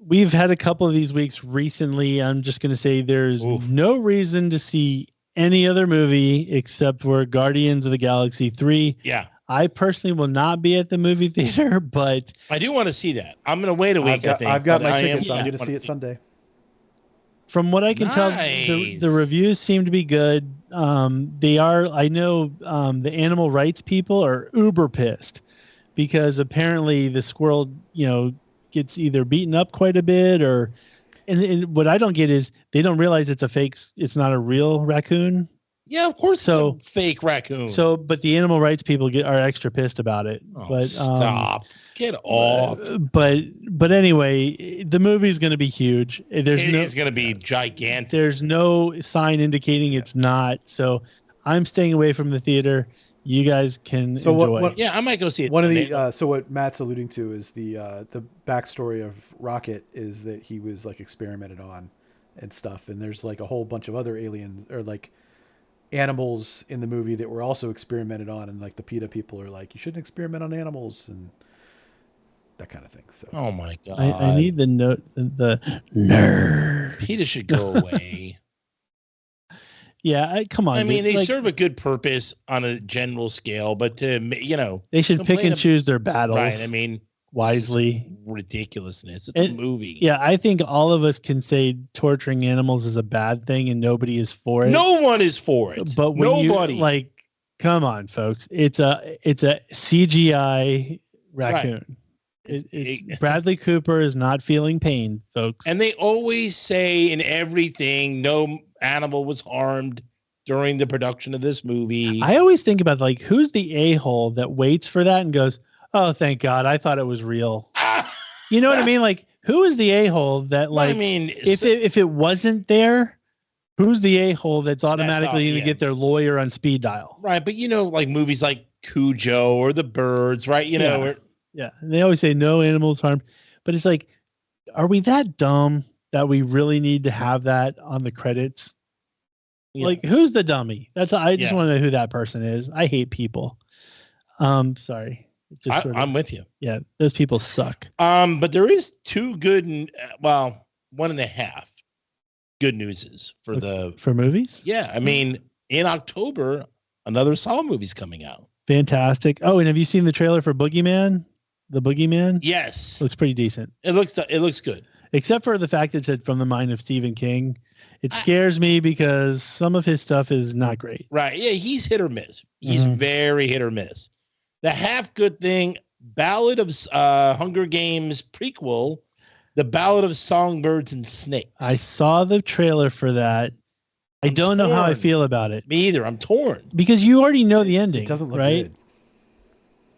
We've had a couple of these weeks recently. I'm just going to say there's no reason to see any other movie except for Guardians of the Galaxy 3. Yeah. I personally will not be at the movie theater, but I do want to see that. I'm going to wait a week, I think. I've got but my I tickets. I'm am- going to see it Sunday. from what I can tell, Nice. the reviews seem to be good. They are, I know the animal rights people are uber pissed because apparently the squirrel, gets either beaten up quite a bit and what I don't get is they don't realize it's not a real raccoon. Yeah, of course. So it's a fake raccoon. But the animal rights people are extra pissed about it. Oh, stop. Get off. But anyway, the movie's going to be huge. It's going to be gigantic. There's no sign indicating it's not. So I'm staying away from the theater. You guys can enjoy. Yeah, I might go see it. One Sunday. of the so what Matt's alluding to is the backstory of Rocket is that he was like experimented on and stuff, and there's like a whole bunch of other aliens or like animals in the movie that were also experimented on, and like the PETA people are like, you shouldn't experiment on animals and that kind of thing. So oh my god, I need the note. The nerd. PETA should go away. Yeah, come on. I mean, they serve a good purpose on a general scale, but to they should pick and choose their battles. Right. I mean, wisely. Ridiculousness. It's a movie. Yeah, I think all of us can say torturing animals is a bad thing, and nobody is for it. No one is for it. But when nobody, Come on, folks. It's a CGI raccoon. It's Bradley Cooper is not feeling pain, folks. And they always say in everything, no animal was harmed during the production of this movie. I always think about like who's the a-hole that waits for that and goes, "Oh, thank God, I thought it was real." You know what I mean? Like, who is the a-hole that like? I mean, if it wasn't there, who's the a-hole that's automatically going to get their lawyer on speed dial? Right, but like movies like Cujo or The Birds, right? You know. Yeah, and they always say no animals harmed, but it's like, are we that dumb that we really need to have that on the credits? Yeah. Like, who's the dummy? I just want to know who that person is. I hate people. Sorry. I'm with you. Yeah, those people suck. But there is two good, 1.5 good newses for movies. Yeah, I mean, in October, another Saw movie's coming out. Fantastic. Oh, and have you seen the trailer for Boogeyman? The Boogeyman? Yes. Looks pretty decent. It looks good. Except for the fact that it's from the mind of Stephen King. It scares me because some of his stuff is not great. Right. Yeah, he's hit or miss. He's very hit or miss. The half good thing, Ballad of Hunger Games prequel, The Ballad of Songbirds and Snakes. I saw the trailer for that. I don't know how I feel about it. Me either. I'm torn. Because you already know the ending. It doesn't look right? good.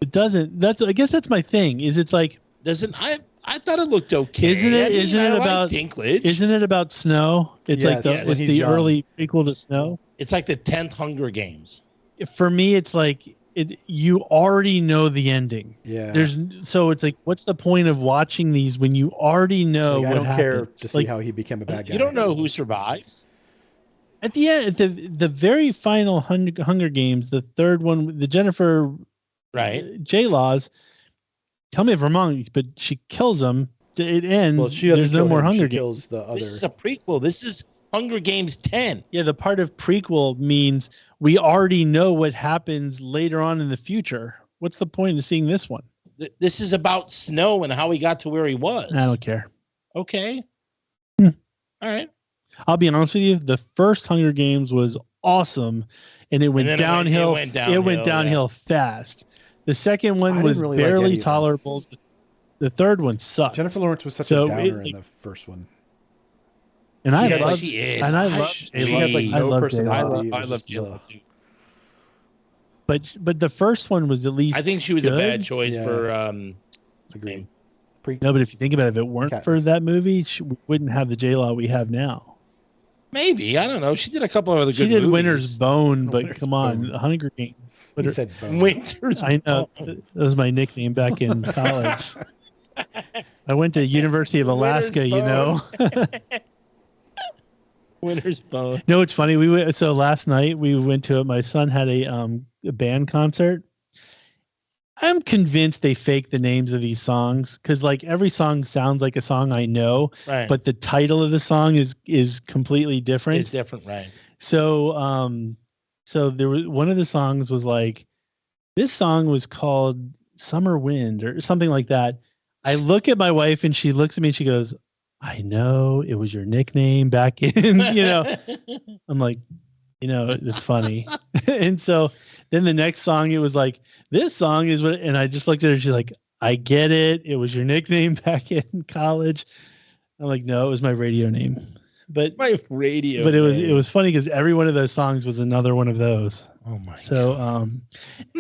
It doesn't. I guess that's my thing. It's like I thought it looked okay. Isn't it about Dinklage? Isn't it about Snow? It's like it's the early prequel to Snow. It's like the 10th Hunger Games. For me, it's like you already know the ending. Yeah. So it's like, what's the point of watching these when you already know what happens? I don't care to see how he became a bad guy. You don't know who survives. At the end, the very final Hunger Games, the third one, the Jennifer J-Laws. Tell me if I'm wrong, but she kills him. It ends. Well, she doesn't. There's no more Hunger Games. Kills the other. This is a prequel. This is Hunger Games 10. Yeah, the part of prequel means we already know what happens later on in the future. What's the point of seeing this one? This is about Snow and how he got to where he was. I don't care. Okay. All right. I'll be honest with you. The first Hunger Games was awesome, and it went downhill. It went downhill fast. The second one was really barely tolerable. The third one sucked. Jennifer Lawrence was such a downer in the first one. And I love personality. I love J-Lo. But the first one was at least I think she was a bad choice for agreed. No, but if you think about it, if it weren't for that movie, we wouldn't have the J-Law we have now. Maybe. I don't know. She did a couple of other good movies. She did Winter's Bone, but come on, Hunger Games. He said Bone. Winter's I know. That was my nickname back in college. I went to University of Alaska, you know. Winter's Bone. No, it's funny. So last night we went to it. My son had a band concert. I'm convinced they fake the names of these songs because like every song sounds like a song I know, right. But the title of the song is completely different. It's different, right? So so there was one of the songs was like, this song was called Summer Wind or something like that. I look at my wife and she looks at me and she goes, I know it was your nickname back in, you know. I'm like, you know, it's funny. And so then the next song, it was like, this song is what, and I just looked at her. She's like, I get it. It was your nickname back in college. I'm like, no, it was my radio name. But my radio. But it was funny because every one of those songs was another one of those. Oh my. So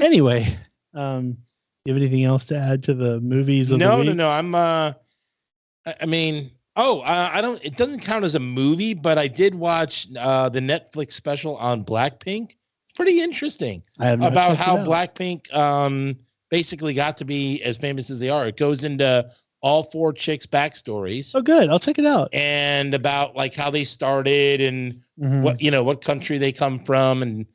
anyway, you have anything else to add to the movies of the week? No. I'm I mean, I don't. It doesn't count as a movie, but I did watch the Netflix special on Blackpink. It's pretty interesting about how Blackpink basically got to be as famous as they are. It goes into all 4 chicks' backstories. Oh, good. I'll check it out. And about like how they started and what country they come from, and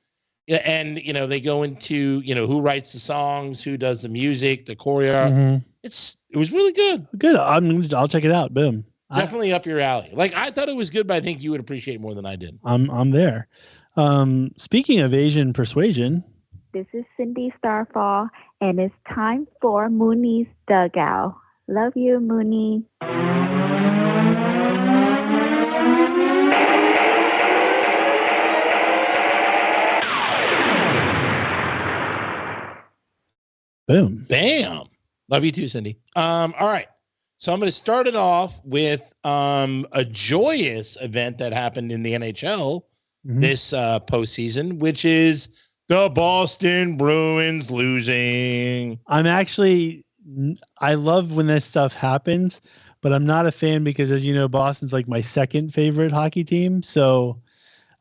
they go into who writes the songs, who does the music, the choreo. Mm-hmm. It was really good. Good. I'll check it out. Boom. Definitely up your alley. Like I thought it was good, but I think you would appreciate it more than I did. I'm there. Speaking of Asian persuasion, this is Cindy Starfall, and it's time for Mooney's Dugout. Love you, Mooney. Boom. Bam. Love you too, Cindy. All right. So I'm going to start it off with a joyous event that happened in the NHL this postseason, which is the Boston Bruins losing. I love when this stuff happens, but I'm not a fan because, as you know, Boston's like my second favorite hockey team. So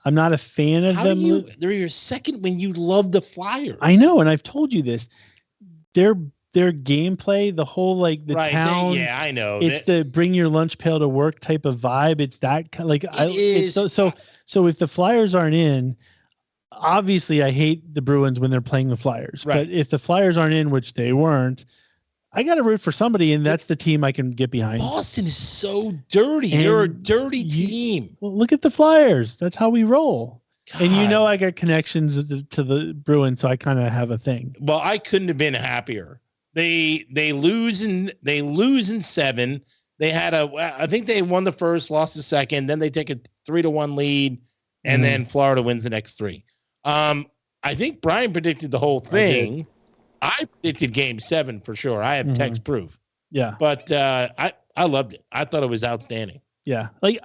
I'm not a fan of them. They're your second when you love the Flyers. I know, and I've told you this. Their gameplay, the whole like the town. Yeah, I know. It's the bring your lunch pail to work type of vibe. It's that like so if the Flyers aren't in, obviously I hate the Bruins when they're playing the Flyers. Right. But if the Flyers aren't in, which they weren't, I got to root for somebody, and that's the team I can get behind. Boston is so dirty. They're a dirty team. Well, look at the Flyers. That's how we roll. God. And you know I got connections to the Bruins, so I kind of have a thing. Well, I couldn't have been happier. They lose in 7. They had I think they won the first, lost the second, then they take a 3-1 lead, and then Florida wins the next 3. I think Brian predicted the whole thing. I predicted game 7 for sure. I have text proof. Yeah. But I loved it. I thought it was outstanding. Yeah. Like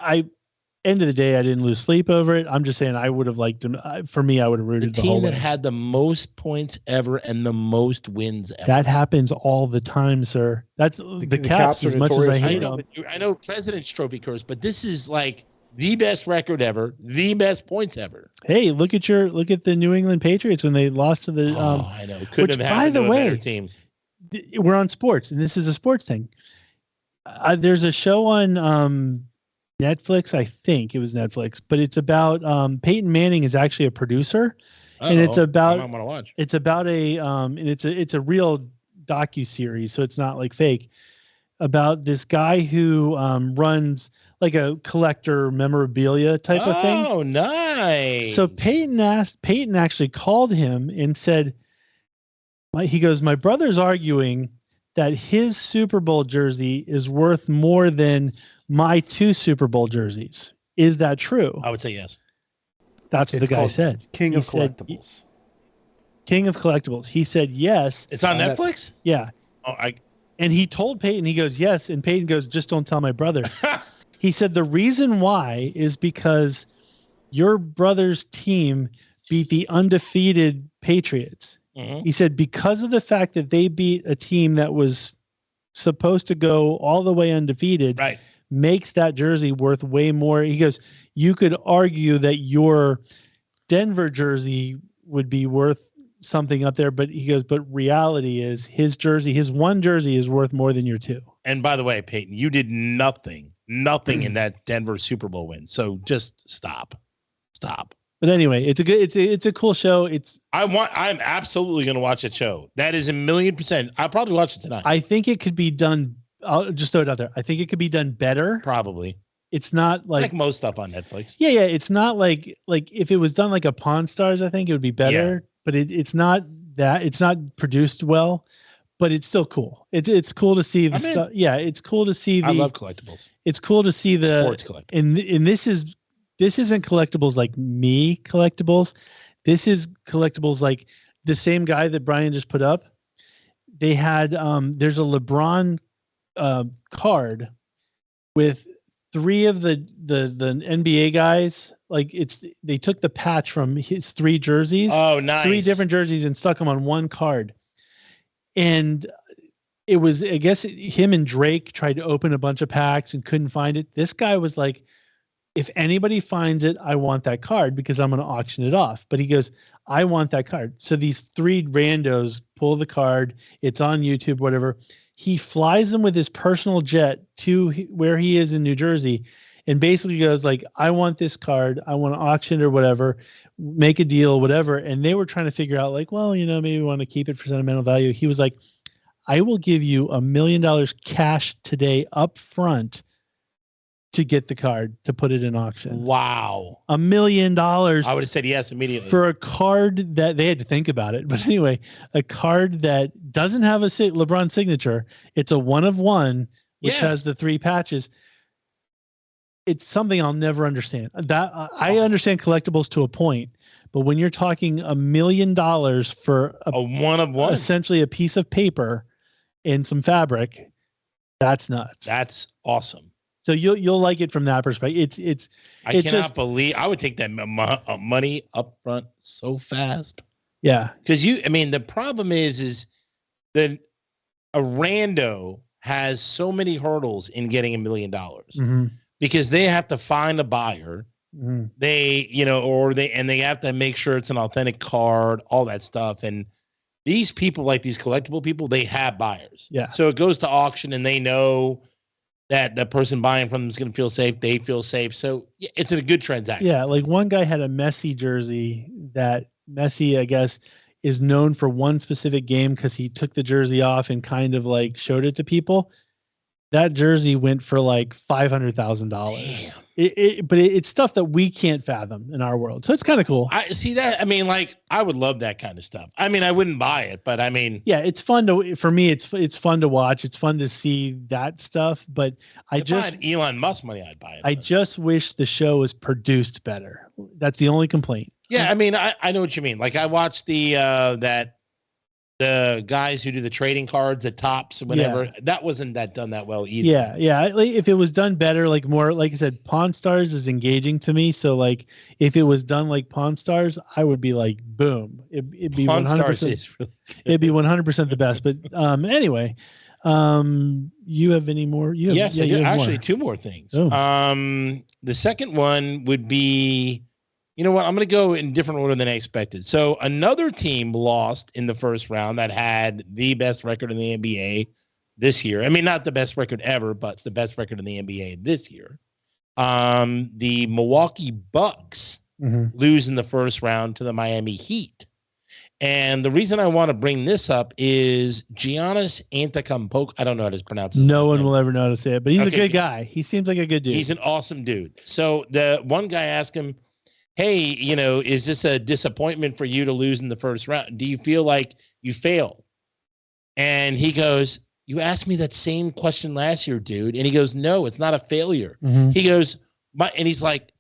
end of the day, I didn't lose sleep over it. I'm just saying I would have liked them. For me, I would have rooted the whole team way. that had the most points ever and the most wins ever. That happens all the time, sir. That's the Caps as much as I hate them. I know President's Trophy curse, but this is like the best record ever, the best points ever. Hey, look at the New England Patriots when they lost to the. I know. Couldn't have happened to a better team. We're on sports, and this is a sports thing. There's a show on Netflix. I think it was Netflix, but it's about Peyton Manning is actually a producer, and it's about. I'm gonna watch. It's about and it's a real docu-series, so it's not like fake. About this guy who runs like a collector memorabilia type of thing. Oh, nice. So Peyton actually called him and said, he goes, my brother's arguing that his Super Bowl jersey is worth more than my 2 Super Bowl jerseys. Is that true? I would say yes. That's what the guy said. King of Collectibles. King of Collectibles. He said yes. It's on Netflix? Yeah. Oh, And he told Peyton, he goes, yes. And Peyton goes, just don't tell my brother. He said the reason why is because your brother's team beat the undefeated Patriots. He said because of the fact that they beat a team that was supposed to go all the way undefeated, makes that jersey worth way more. He goes, you could argue that your Denver jersey would be worth something up there, but he goes, but reality is his one jersey is worth more than your 2. And by the way, Peyton, you did nothing in that Denver Super Bowl win. So just stop. But anyway, it's a cool show. I'm absolutely going to watch that show. That is 1,000,000%. I'll probably watch it tonight. I think it could be done. I'll just throw it out there. I think it could be done better. Probably. It's not like most stuff on Netflix. Yeah. It's not like if it was done like a Pawn Stars, I think it would be better. Yeah. But it's not that. It's not produced well, but it's still cool. It's cool to see the stuff. Yeah, it's cool to see I love collectibles. It's cool to see the sports collectibles. And this isn't collectibles like me collectibles. This is collectibles like the same guy that Brian just put up. They had there's a LeBron card with 3 of the NBA guys. Like they took the patch from his 3 jerseys. Oh, nice. 3 different jerseys and stuck them on one card. And it was, I guess, him and Drake tried to open a bunch of packs and couldn't find it. This guy was like, if anybody finds it, I want that card because I'm going to auction it off. But he goes, I want that card. So these 3 randos pull the card. It's on YouTube, whatever. He flies them with his personal jet to where he is in New Jersey and basically goes like, I want this card. I want to auction it or whatever, make a deal, whatever. And they were trying to figure out like, well, maybe we want to keep it for sentimental value. He was like, I will give you $1 million cash today up front to get the card to put it in auction. Wow. $1 million. I would have said yes immediately. For a card that they had to think about it. But anyway, a card that doesn't have a LeBron signature. It's a 1 of 1, which has the 3 patches. It's something I'll never understand. That I understand collectibles to a point, But when you're talking $1 million for a one of one, essentially a piece of paper and some fabric, that's nuts. That's awesome. So you'll like it from that perspective. I cannot believe I would take that money up front so fast. Yeah, because the problem is that a rando has so many hurdles in getting $1 million because they have to find a buyer. They have to make sure it's an authentic card, all that stuff. And these people, like these collectible people, they have buyers. Yeah. So it goes to auction and they know that the person buying from them is going to feel safe. They feel safe. So it's a good transaction. Yeah. Like one guy had a Messi jersey that Messi, I guess, is known for one specific game because he took the jersey off and kind of like showed it to people. That jersey went for like $500,000. But it's stuff that we can't fathom in our world. So it's kind of cool. I see that. I would love that kind of stuff. I wouldn't buy it, but yeah, it's fun for me. It's fun to watch. It's fun to see that stuff. But if I had Elon Musk money, I'd buy it. I just wish the show was produced better. That's the only complaint. Yeah. I know what you mean. Like I watched the guys who do the trading cards at Tops and whatever, that wasn't done that well either. Yeah. Like, if it was done better, like more, like I said, Pawn Stars is engaging to me. So like, if it was done like Pawn Stars, I would be like, boom. It'd be 100%. It'd be 100% the best. But anyway, you have any more? Yes, you have actually more. Two more things. Oh. The second one would be. You know what? I'm going to go in different order than I expected. So another team lost in the first round that had the best record in the NBA this year. Not the best record ever, but the best record in the NBA this year. The Milwaukee Bucks lose in the first round to the Miami Heat. And the reason I want to bring this up is Giannis Antetokounmpo. I don't know how to pronounce his name. No one will ever know how to say it, but he's a good guy. He seems like a good dude. He's an awesome dude. So the one guy asked him, hey, is this a disappointment for you to lose in the first round? Do you feel like you failed? And he goes, you asked me that same question last year, dude. And he goes, no, it's not a failure. He goes, and he's like,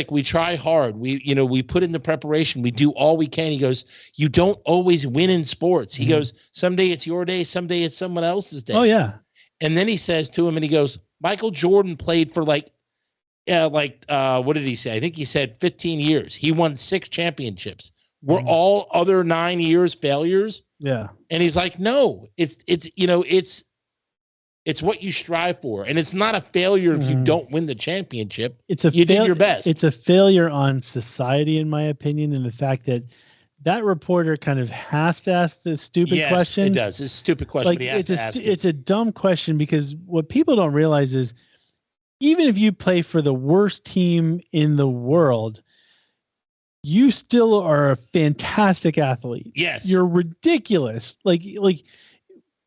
we try hard. We put in the preparation. We do all we can. He goes, you don't always win in sports. He goes, someday it's your day. Someday it's someone else's day. Oh, yeah. And then he says to him, and he goes, Michael Jordan played for what did he say? I think he said 15 years. He won 6 championships. Were all other 9 years failures? Yeah. And he's like, no, it's what you strive for. And it's not a failure if you don't win the championship. You did your best. It's a failure on society, in my opinion, and the fact that reporter kind of has to ask the stupid questions. It does. It's a stupid question, but he has to ask it. It's a dumb question because what people don't realize is even if you play for the worst team in the world, you still are a fantastic athlete. Yes. You're ridiculous. Like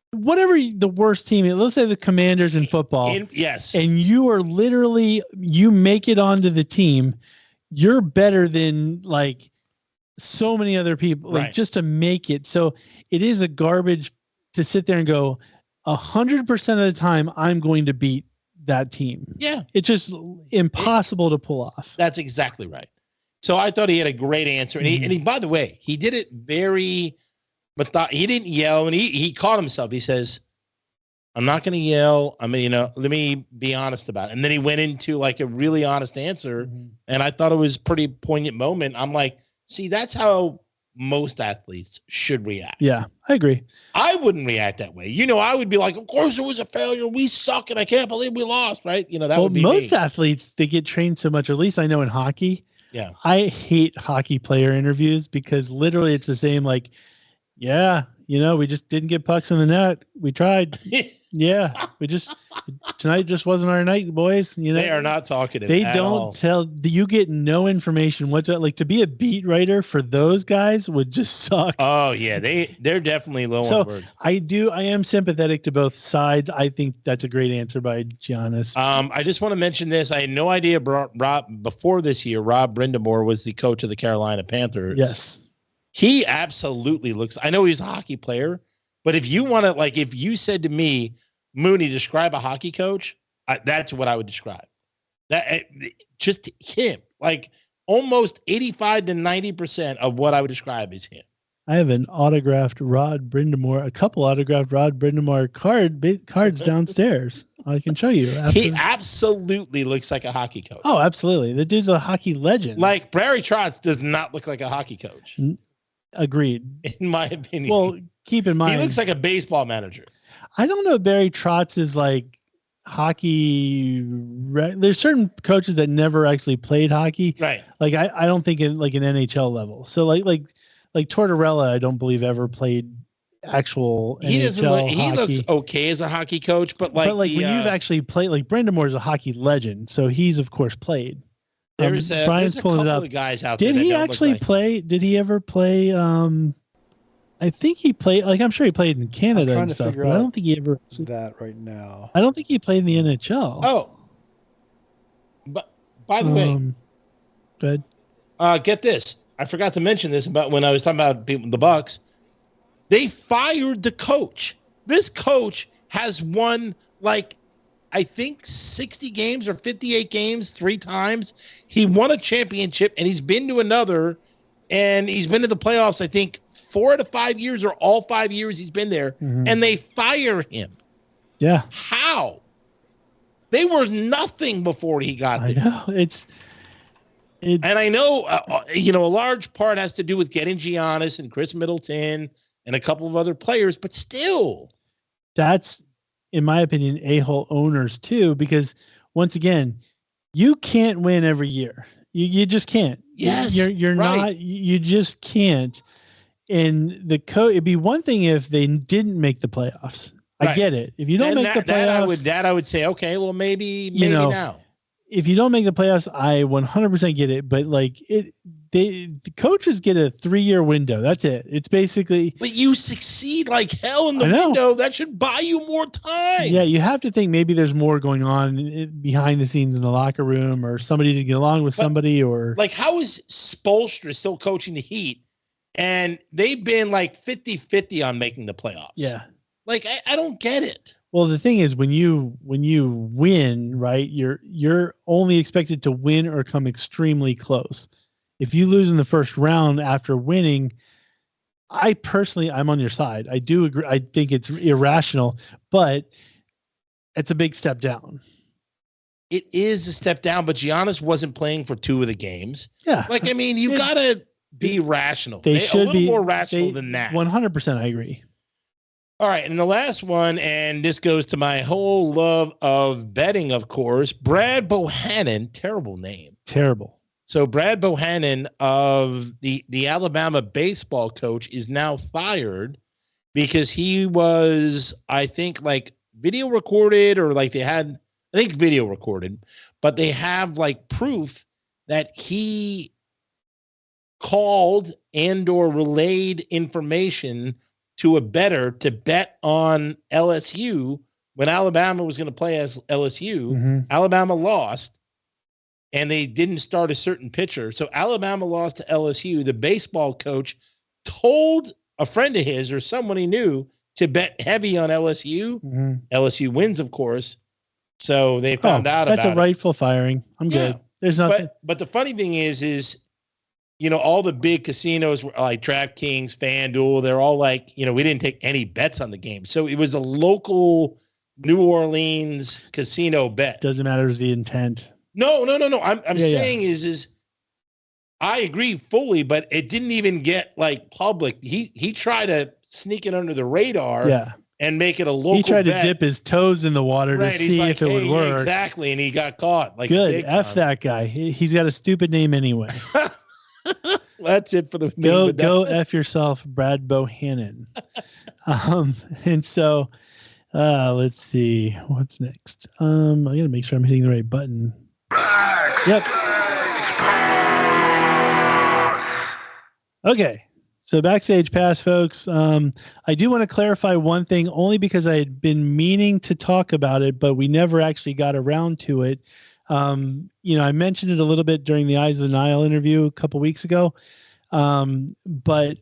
whatever the worst team is, let's say the Commanders in football. Yes. And you are literally, you make it onto the team. You're better than like so many other people, like just to make it. So it is a garbage to sit there and go 100% of the time, I'm going to beat that team. Yeah. It's just impossible to pull off. That's exactly right. So I thought he had a great answer. And he by the way, he did it very he didn't yell, and he caught himself. He says, I'm not going to yell. Let me be honest about it. And then he went into like a really honest answer. And I thought it was a pretty poignant moment. I'm like, see, that's how most athletes should react. Yeah, I agree. I wouldn't react that way. I would be like, of course it was a failure. We suck, and I can't believe we lost, right? That would be most me. Athletes, they get trained so much, or at least I know in hockey. Yeah. I hate hockey player interviews because literally it's the same, like, yeah, we just didn't get pucks in the net. We tried. Yeah, tonight just wasn't our night, boys. They are not talkative. They don't tell. You get no information whatsoever. Like to be a beat writer for those guys would just suck. Oh yeah, they're definitely low on words. I am sympathetic to both sides. I think that's a great answer by Giannis. I just want to mention this. I had no idea. Before this year, Rob Brindamore was the coach of the Carolina Panthers. Yes, he absolutely looks. I know he's a hockey player. But if you want to, like, if you said to me, Mooney, describe a hockey coach, that's what I would describe. That just him. Like, almost 85 to 90% of what I would describe as him. I have an autographed Rod Brindamore, a couple autographed Rod Brindamore cards downstairs. I can show you. He absolutely looks like a hockey coach. Oh, absolutely. The dude's a hockey legend. Like Barry Trotz does not look like a hockey coach. Agreed. In my opinion. Well, keep in mind. He looks like a baseball manager. I don't know if Barry Trotz is like hockey. There's certain coaches that never actually played hockey. Right. Like I don't think in like an NHL level. So like Tortorella, I don't believe ever played actual NHL he looks okay as a hockey coach, but when you've actually played, like Brendamore's a hockey legend, so he's of course played. Brian's there's pulling it up. Of guys out did there he actually play? Did he ever play? I think he played. Like I'm sure he played in Canada and stuff, but I don't think he ever. That right now. I don't think he played in the NHL. Oh, but by the way, good. Get this. I forgot to mention this about when I was talking about the Bucks. They fired the coach. This coach has won I think 60 games or 58 games 3 times. He won a championship and he's been to another, and he's been to the playoffs, I think 4 to 5 years or all 5 years he's been there, and they fire him. Yeah. How? They were nothing before he got there. I know. It's and I know, a large part has to do with getting Giannis and Chris Middleton and a couple of other players, but still. That's, in my opinion, a-hole owners too, because once again, you can't win every year. You just can't. Yes. You're right. Not, you just can't. And it'd be one thing if they didn't make the playoffs. Right. I get it. If you don't make the playoffs, I would say, okay, well, maybe now. If you don't make the playoffs, I 100% get it. But the coaches get a 3-year window. That's it. It's basically. But you succeed like hell in the window. That should buy you more time. Yeah, you have to think maybe there's more going on behind the scenes in the locker room, or somebody to get along with somebody, or how is Spoelstra still coaching the Heat, and they've been 50-50 on making the playoffs? Yeah, I don't get it. Well, the thing is, when you win, right, you're only expected to win or come extremely close. If you lose in the first round after winning, I'm on your side. I do agree. I think it's irrational, but it's a big step down. It is a step down, but Giannis wasn't playing for 2 of the games. Yeah. You gotta be rational. They should be more rational than that. 100%. I agree. All right, and the last one, and this goes to my whole love of betting, of course, Brad Bohannon, terrible name. Terrible. So Brad Bohannon of the Alabama baseball coach is now fired because he was, I think, video recorded, or they had, I think video recorded, but they have proof that he called and or relayed information to a bettor to bet on LSU when Alabama was going to play as LSU. Mm-hmm. Alabama lost, and they didn't start a certain pitcher. So Alabama lost to LSU. The baseball coach told a friend of his or someone he knew to bet heavy on LSU. Mm-hmm. LSU wins, of course. So they found out about it. That's a rightful firing. I'm good. There's nothing. But the funny thing is all the big casinos were like DraftKings, FanDuel. They're all we didn't take any bets on the game. So it was a local New Orleans casino bet. Doesn't matter the intent. No. I'm saying is I agree fully, but it didn't even get public. He tried to sneak it under the radar. Yeah. And make it a local. He tried bet. to dip his toes in the water to see if it would work. Exactly, and he got caught. Good. F that guy. He's got a stupid name anyway. That's it for the go F yourself, Brad Bohannon. And so let's see what's next. I gotta make sure I'm hitting the right button. Yep. Okay. So Backstage Pass, folks. I do want to clarify one thing, only because I had been meaning to talk about it, but we never actually got around to it. I mentioned it a little bit during the Eyes of the Nile interview a couple weeks ago, but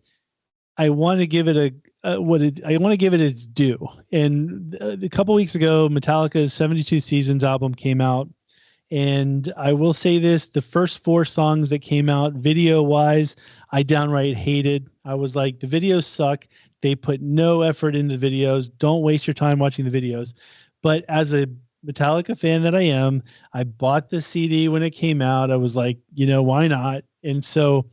I want to give it its due. And a couple weeks ago, Metallica's 72 Seasons album came out, And I will say this, the first 4 songs that came out video-wise, I downright hated. I was like, the videos suck. They put no effort into the videos. Don't waste your time watching the videos. But as a Metallica fan that I am, I bought the CD when it came out. I was like, why not? And so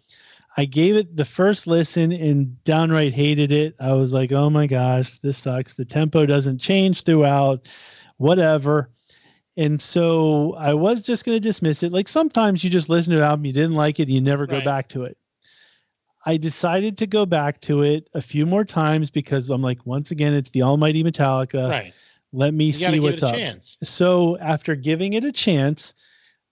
I gave it the first listen and downright hated it. I was like, oh my gosh, this sucks. The tempo doesn't change throughout, whatever. And so I was just going to dismiss it. Like sometimes you just listen to an album, you didn't like it, you never go back to it. I decided to go back to it a few more times because I'm like, once again, it's the almighty Metallica. Right. Let me see what's up. So after giving it a chance,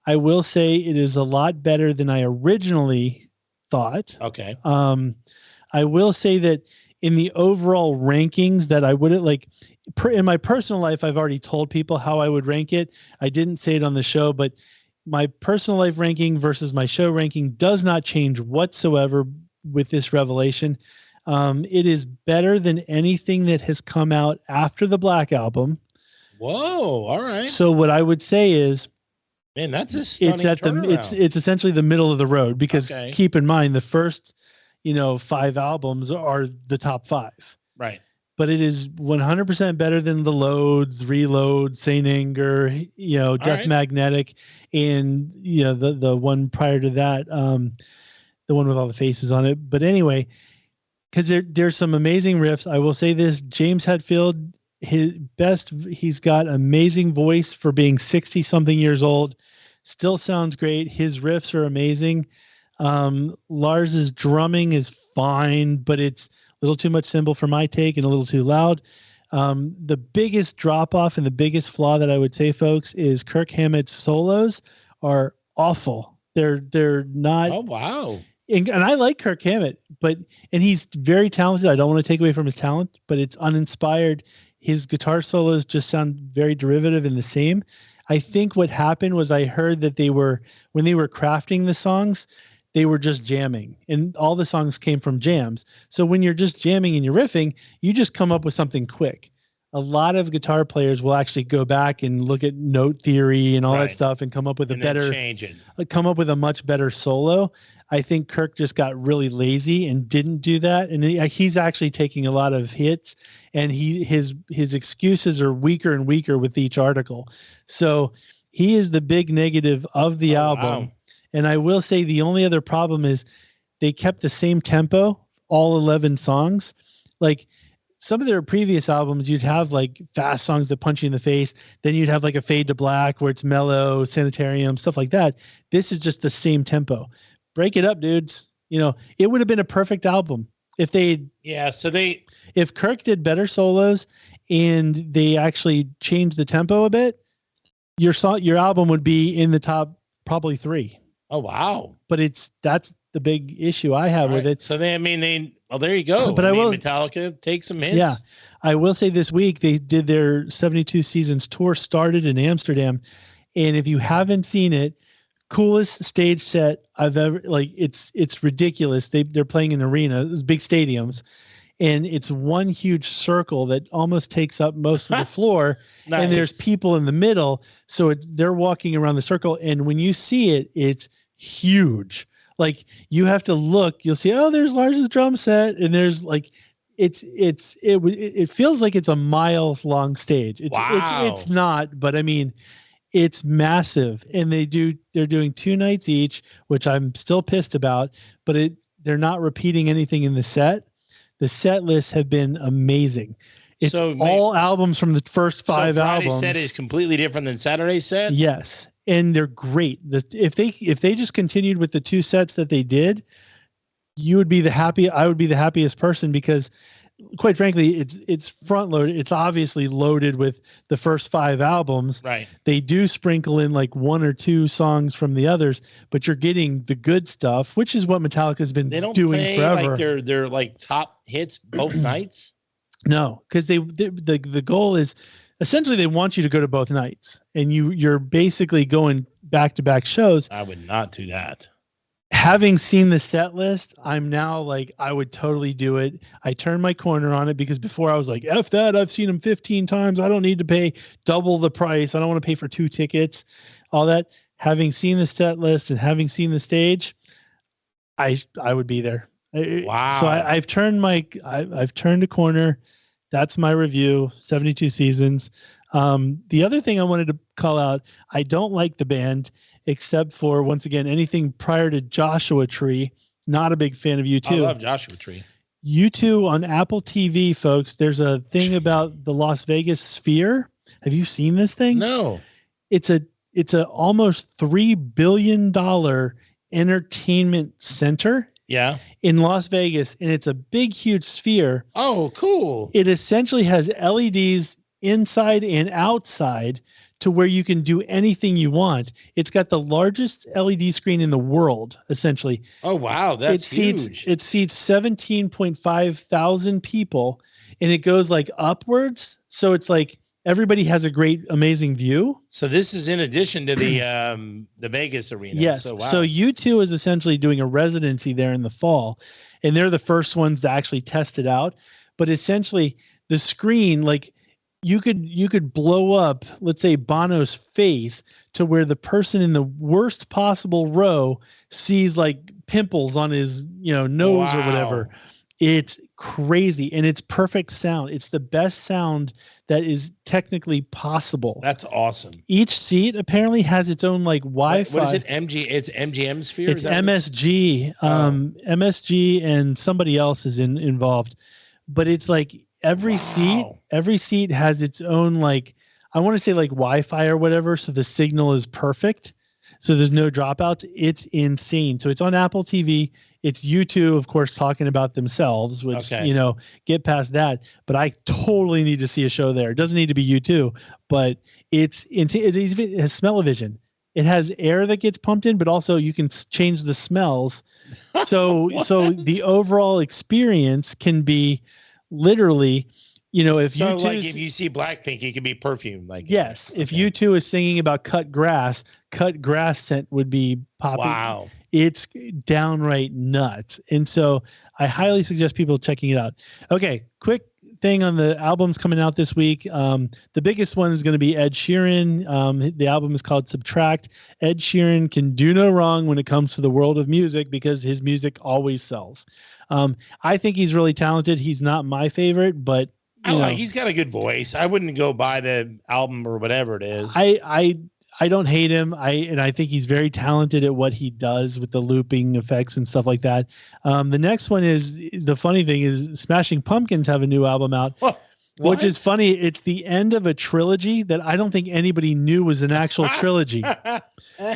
I will say it is a lot better than I originally thought. Okay. I will say that in the overall rankings that I wouldn't like in my personal life, I've already told people how I would rank it. I didn't say it on the show, but my personal life ranking versus my show ranking does not change whatsoever with this revelation. It is better than anything that has come out after the Black Album. Whoa. All right. So what I would say is, man, that's a stunning it's essentially the middle of the road because keep in mind the first, 5 albums are the top 5. Right. But it is 100% better than the Loads, Reload, Saint Anger, Death Magnetic, and the one prior to that, the one with all the faces on it. But anyway, because there's some amazing riffs. I will say this: James Hetfield, he's got amazing voice for being 60-something years old. Still sounds great. His riffs are amazing. Lars's drumming is fine, but it's a little too much cymbal for my take and a little too loud. The biggest drop off and the biggest flaw that I would say, folks, is Kirk Hammett's solos are awful. They're not. Oh, wow. And I like Kirk Hammett, and he's very talented. I don't want to take away from his talent, but it's uninspired. His guitar solos just sound very derivative and the same. I think what happened was I heard that when they were crafting the songs, they were just jamming, and all the songs came from jams. So when you're just jamming and you're riffing, you just come up with something quick. A lot of guitar players will actually go back and look at note theory and all that stuff and come up with come up with a much better solo. I think Kirk just got really lazy and didn't do that. And he's actually taking a lot of hits, and his excuses are weaker and weaker with each article. So he is the big negative of the album. Wow. And I will say the only other problem is they kept the same tempo, all 11 songs. Like some of their previous albums, you'd have like fast songs that punch you in the face. Then you'd have like a Fade to Black where it's mellow, Sanitarium, stuff like that. This is just the same tempo. Break it up, dudes. It would have been a perfect album if if Kirk did better solos and they actually changed the tempo a bit, your album would be in the top probably 3. Oh, wow. But that's the big issue I have with it. So there you go. But Metallica take some hits. Yeah. I will say this week they did their 72 Seasons tour, started in Amsterdam. And if you haven't seen it, coolest stage set I've ever, it's ridiculous. They're playing in arenas, big stadiums, and it's one huge circle that almost takes up most of the floor. Nice. And there's people in the middle. So they're walking around the circle. And when you see it, it's huge. Like you have to look, you'll see, oh, there's Lars's drum set. And there's it feels like it's a mile long stage. It's not, but I mean, it's massive. And they're doing 2 nights each, which I'm still pissed about, but they're not repeating anything in the set. The set lists have been amazing. It's all albums from the first 5 albums. Friday's set is completely different than Saturday's set? Yes. And they're great. If they just continued with the 2 sets that they did, I would be the happiest person because quite frankly, it's front loaded. It's obviously loaded with the first 5 albums. Right. They do sprinkle in like 1 or 2 songs from the others, but you're getting the good stuff, which is what Metallica's been doing forever. Like they're like top hits both nights. No, because the goal is essentially they want you to go to both nights, and you're basically going back-to-back shows. I would not do that. Having seen the set list, I'm now like, I would totally do it. I turned my corner on it because before I was like, F that, I've seen them 15 times. I don't need to pay double the price. I don't want to pay for 2 tickets. all that. Having seen the set list and having seen the stage, I would be there. Wow. So I've turned a corner. That's my review. 72 seasons. The other thing I wanted to call out, I don't like the band except for, once again, anything prior to Joshua Tree. Not a big fan of U2. I love Joshua Tree. U2 on Apple TV, folks. There's a thing about the Las Vegas Sphere. Have you seen this thing? No. It's a almost $3 billion entertainment center. Yeah. In Las Vegas, and it's a big, huge sphere. Oh, cool. It essentially has LEDs inside and outside to where you can do anything you want. It's got the largest LED screen in the world, essentially. Oh, wow. That's huge. It seats 17.5 thousand people, and it goes like upwards. So it's like everybody has a great, amazing view. So this is in addition to the Vegas arena. Yes. So, wow. So U2 is essentially doing a residency there in the fall, and they're the first ones to actually test it out. But essentially, the screen, like you could blow up, let's say, Bono's face to where the person in the worst possible row sees like pimples on his nose or whatever. It's crazy, and it's perfect sound. It's the best sound that is technically possible. That's awesome. Each seat apparently has its own like Wi-Fi. What is it? It's MGM Sphere? It's MSG. MSG and somebody else is involved. But it's like every seat has its own, like, I want to say like Wi-Fi or whatever, so the signal is perfect. So there's no dropouts. It's insane. So it's on Apple TV. It's U2, of course, talking about themselves, which, get past that. But I totally need to see a show there. It doesn't need to be U2, but it has smell-o-vision. It has air that gets pumped in, but also you can change the smells. So the overall experience can be literally, if you see Blackpink, it could be perfume. Like, yes, if U2 is singing about cut grass scent would be popping. Wow. It's downright nuts. And so I highly suggest people checking it out. Okay, quick thing on the albums coming out this week. The biggest one is going to be Ed Sheeran. The album is called Subtract. Ed Sheeran can do no wrong when it comes to the world of music because his music always sells. I think he's really talented. He's not my favorite, but he's got a good voice. I wouldn't go buy the album or whatever it is. I don't hate him. I think he's very talented at what he does with the looping effects and stuff like that. The next one is, the funny thing is, Smashing Pumpkins have a new album out, which is funny. It's the end of a trilogy that I don't think anybody knew was an actual trilogy.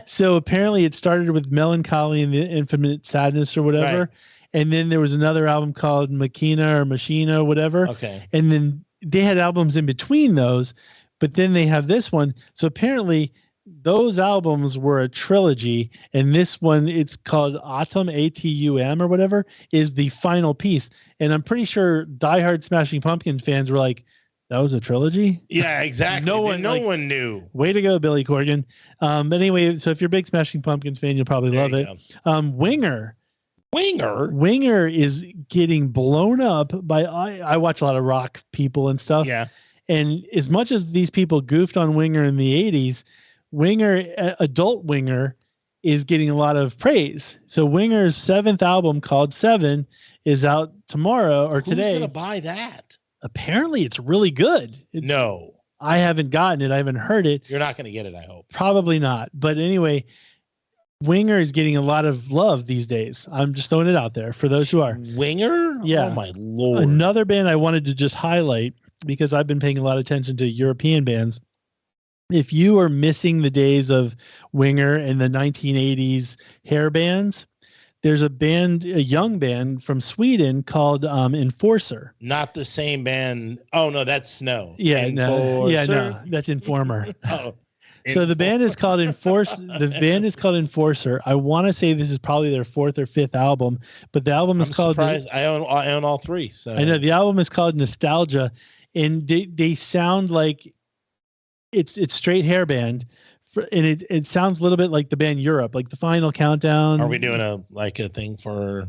So apparently it started with Melancholy and the Infinite Sadness or whatever. Right. And then there was another album called Machina, whatever. Okay. And then they had albums in between those, but then they have this one. So apparently those albums were a trilogy, and this one, it's called Atum, A-T-U-M or whatever, is the final piece. And I'm pretty sure diehard Smashing Pumpkins fans were like, that was a trilogy? Yeah, exactly. No one knew. Way to go, Billy Corgan. But anyway, so if you're a big Smashing Pumpkins fan, you'll probably love it. Winger is getting blown up by, I watch a lot of rock people and stuff. Yeah. And as much as these people goofed on Winger in the 80s, adult Winger is getting a lot of praise. So Winger's 7th album called 7 is out tomorrow or today. Who's going to buy that? Apparently it's really good. No. I haven't gotten it. I haven't heard it. You're not going to get it, I hope. Probably not. But anyway, Winger is getting a lot of love these days. I'm just throwing it out there for those who are. Winger? Yeah. Oh, my Lord. Another band I wanted to just highlight, because I've been paying a lot of attention to European bands. If you are missing the days of Winger and the 1980s hair bands, there's a young band from Sweden called Enforcer. Not the same band. Oh, no, that's Snow. Yeah, no, that's Informer. Oh. So the band is called Enforcer. The band is called Enforcer. I want to say this is probably their 4th or 5th album, but the album is called. Surprised. I own all 3. So I know the album is called Nostalgia, and they sound like it's straight hair band, and it sounds a little bit like the band Europe, like the Final Countdown. Are we doing a thing for?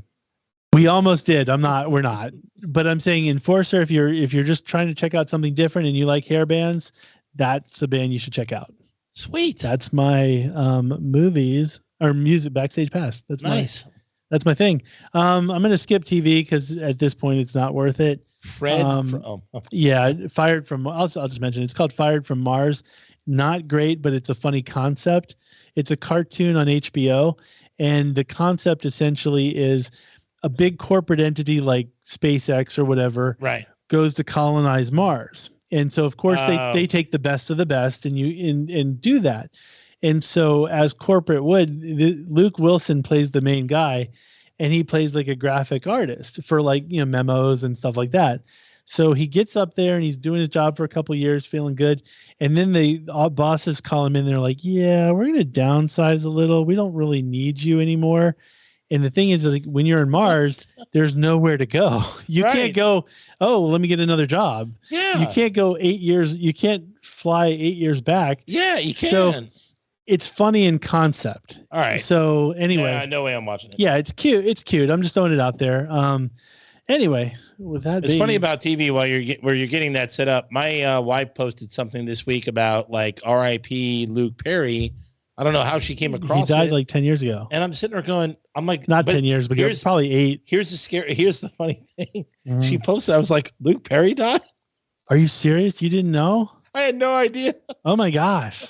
We almost did. We're not. But I'm saying Enforcer. If you're just trying to check out something different and you like hair bands, that's a band you should check out. Sweet. That's my movies or music backstage pass. That's nice. That's my thing. I'm going to skip TV because at this point it's not worth it. Yeah, Fired from. I'll just mention it's called Fired from Mars. Not great, but it's a funny concept. It's a cartoon on HBO, and the concept essentially is a big corporate entity like SpaceX or whatever goes to colonize Mars. And so, of course, they take the best of the best and do that. And so, as corporate would, Luke Wilson plays the main guy, and he plays like a graphic artist for memos and stuff like that. So he gets up there and he's doing his job for a couple of years, feeling good. And then bosses call him in. They're like, "Yeah, we're going to downsize a little. We don't really need you anymore." And the thing is, like, when you're in Mars, there's nowhere to go. You can't go, "Oh, let me get another job." Yeah. You can't go 8 years. You can't fly 8 years back. Yeah, you can. So it's funny in concept. All right. So anyway. Yeah, no way I'm watching it. Yeah, it's cute. It's cute. I'm just throwing it out there. Anyway, with that, it's funny about TV where you're getting that set up. My wife posted something this week about like R.I.P. Luke Perry. I don't know how she came across it. He died like 10 years ago. And I'm sitting there going, I'm like, not 10 years, but probably 8. Here's the funny thing. She posted, I was like, Luke Perry died? Are you serious? You didn't know? I had no idea. Oh my gosh.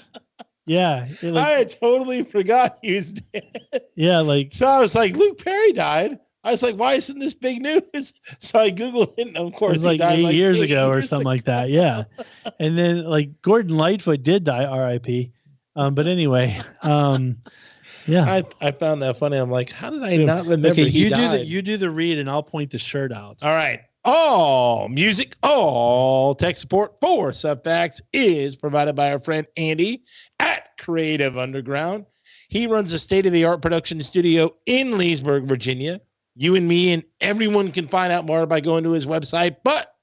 Yeah. I had totally forgot he was dead. Yeah. So I was like, Luke Perry died. I was like, why isn't this big news? So I Googled it, and of course, it was like 8 years ago or something like that. Yeah. And then Gordon Lightfoot did die, R.I.P. But anyway, yeah. I found that funny. I'm like, how did I not remember he died? You do the read, and I'll point the shirt out. All right. All music, all tech support for Subfacts is provided by our friend Andy at Creative Underground. He runs a state-of-the-art production studio in Leesburg, Virginia. You and me and everyone can find out more by going to his website, but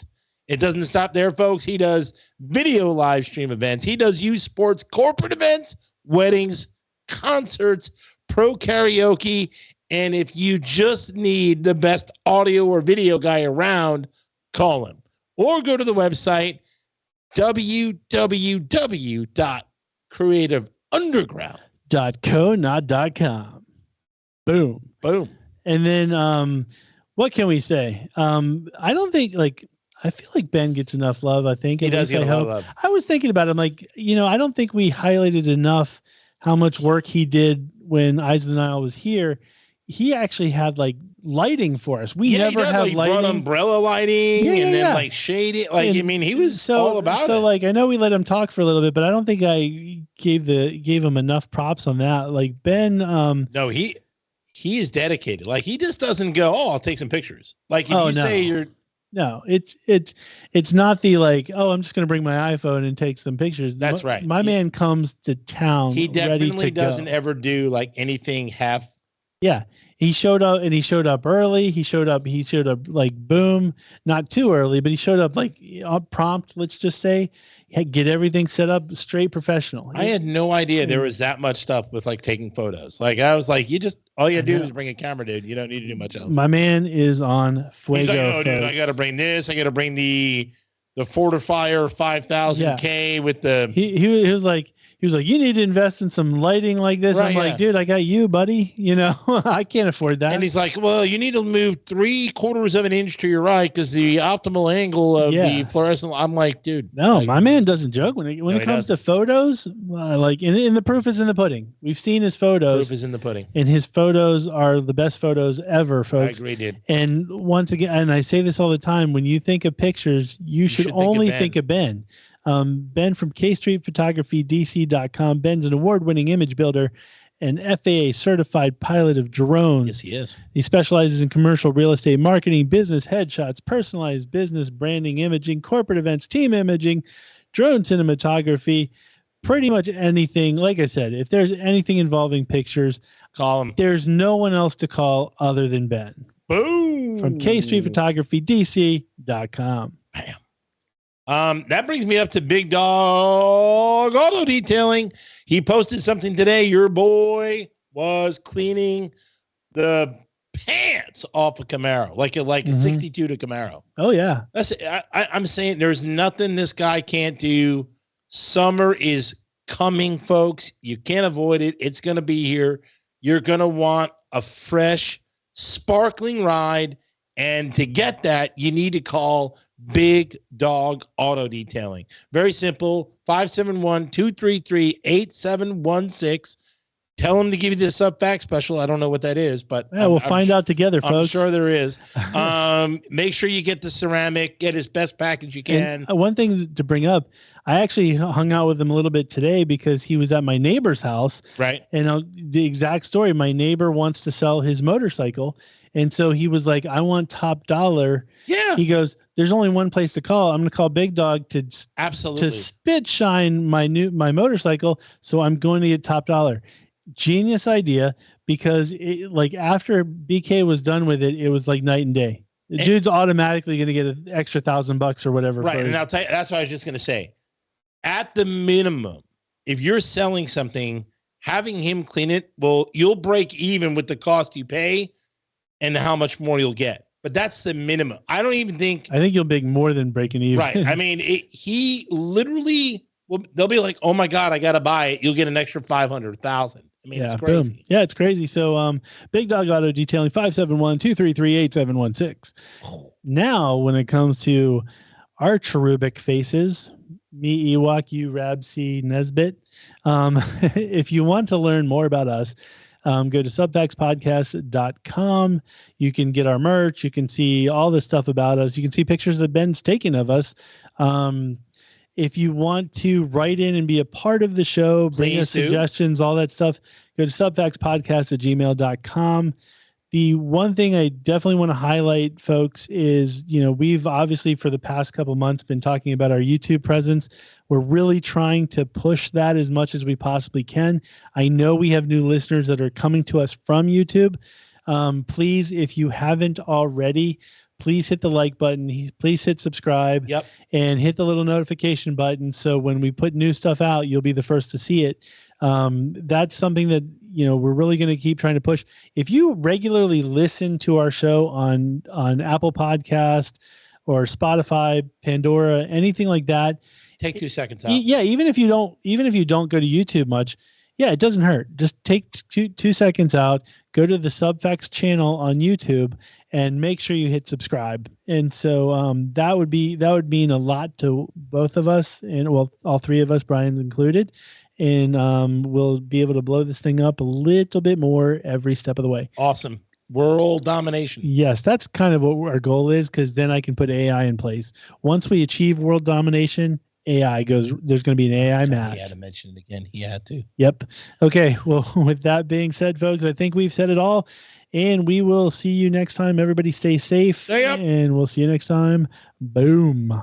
it doesn't stop there, folks. He does video live stream events. He does youth sports, corporate events, weddings, concerts, pro karaoke. And if you just need the best audio or video guy around, call him or go to the website www.creativeunderground.co.com. Boom. And then what can we say? I don't think I feel like Ben gets enough love. I think he does get a lot of love. I was thinking about him, I don't think we highlighted enough how much work he did when Eyes of the Nile was here. He actually had lighting for us. We never had lighting. Brought umbrella lighting then shading. He was all about it. So I know we let him talk for a little bit, but I don't think I gave him enough props on that. Ben. No, he is dedicated. He just doesn't go, "Oh, I'll take some pictures." Say you're. No, it's not the I'm just going to bring my iPhone and take some pictures. That's right. My man comes to town. He definitely ready to doesn't go. ever do anything half. Yeah, he showed up early. He showed up boom, not too early, but he showed up prompt. Let's just say, get everything set up straight, professional. I had no idea there was that much stuff with taking photos. I was like, all you do is bring a camera, dude. You don't need to do much else. My man is on fuego. He's like, "Oh, dude, I got to bring this. I got to bring the Fortifier 5000K with the." He was like, "You need to invest in some lighting like this." I'm like, "Dude, I got you, buddy. I can't afford that." And he's like, "Well, you need to move 3/4 of an inch to your right because the optimal angle of the fluorescent." I'm like, "Dude, no, my man doesn't joke when it comes to photos. And the proof is in the pudding. We've seen his photos. Proof is in the pudding, and his photos are the best photos ever, folks. I agree, dude. And once again, and I say this all the time: when you think of pictures, you should only think of Ben. Ben from KStreetPhotographyDC.com. Ben's an award-winning image builder and FAA certified pilot of drones. Yes, he is. He specializes in commercial real estate marketing, business headshots, personalized business branding, imaging, corporate events, team imaging, drone cinematography, pretty much anything. Like I said, if there's anything involving pictures, call him. There's no one else to call other than Ben. Boom. From KStreetPhotographyDC.com. Bam. That brings me up to Big Dog Auto Detailing. He posted something today. Your boy was cleaning the pants off a Camaro, like a 62 to Camaro. Oh yeah. I'm saying there's nothing this guy can't do. Summer is coming, folks. You can't avoid it. It's going to be here. You're going to want a fresh, sparkling ride. And to get that, you need to call Big Dog Auto Detailing. Very simple, 571-233-8716. Tell them to give you the Subfacts special. I don't know what that is, but we'll find out together, folks. I'm sure there is. Make sure you get the ceramic, get as best package you can. And one thing to bring up, I actually hung out with him a little bit today because he was at my neighbor's house. Right. And the exact story, my neighbor wants to sell his motorcycle. And so he was like, I want top dollar. Yeah. He goes, there's only one place to call. I'm going to call Big Dog to absolutely spit shine my motorcycle. So I'm going to get top dollar. Genius idea, because after BK was done with it, it was like night and day. The dude's automatically going to get an extra $1,000 or whatever. Right. And I'll tell you, that's what I was just going to say. At the minimum, if you're selling something, having him clean it, well, you'll break even with the cost you pay and how much more you'll get. But that's the minimum. I think you'll make more than breaking even. Right. I mean, he literally, they'll be like, oh my God, I got to buy it. You'll get an extra 500,000. I mean, it's crazy. Boom. Yeah, it's crazy. So Big Dog Auto Detailing, 571-233-8716. Now, when it comes to our cherubic faces, me, Ewok, you, Rab C, Nesbitt, if you want to learn more about us, go to subfactspodcast.com. You can get our merch. You can see all the stuff about us. You can see pictures that Ben's taken of us. If you want to write in and be a part of the show, bring us suggestions, all that stuff, go to subfactspodcast@gmail.com. The one thing I definitely want to highlight, folks, is, we've obviously for the past couple months been talking about our YouTube presence. We're really trying to push that as much as we possibly can. I know we have new listeners that are coming to us from YouTube. Please, if you haven't already, please hit the like button. Please hit subscribe. Yep. And hit the little notification button. So when we put new stuff out, you'll be the first to see it. That's something that, we're really going to keep trying to push. If you regularly listen to our show on Apple Podcast or Spotify, Pandora, anything like that, take 2 seconds out. Yeah. Even if you don't go to YouTube much, yeah, it doesn't hurt. Just take 2 seconds out, go to the Subfacts channel on YouTube, and make sure you hit subscribe. And so that would mean a lot to both of us, and all three of us, Brian's included. And we'll be able to blow this thing up a little bit more every step of the way. Awesome. World domination. Yes, that's kind of what our goal is, because then I can put AI in place. Once we achieve world domination, AI goes, there's going to be an AI match. He had to mention it again. He had to. Yep. Okay. Well, with that being said, folks, I think we've said it all, and we will see you next time. Everybody stay safe. Stay up. And we'll see you next time. Boom.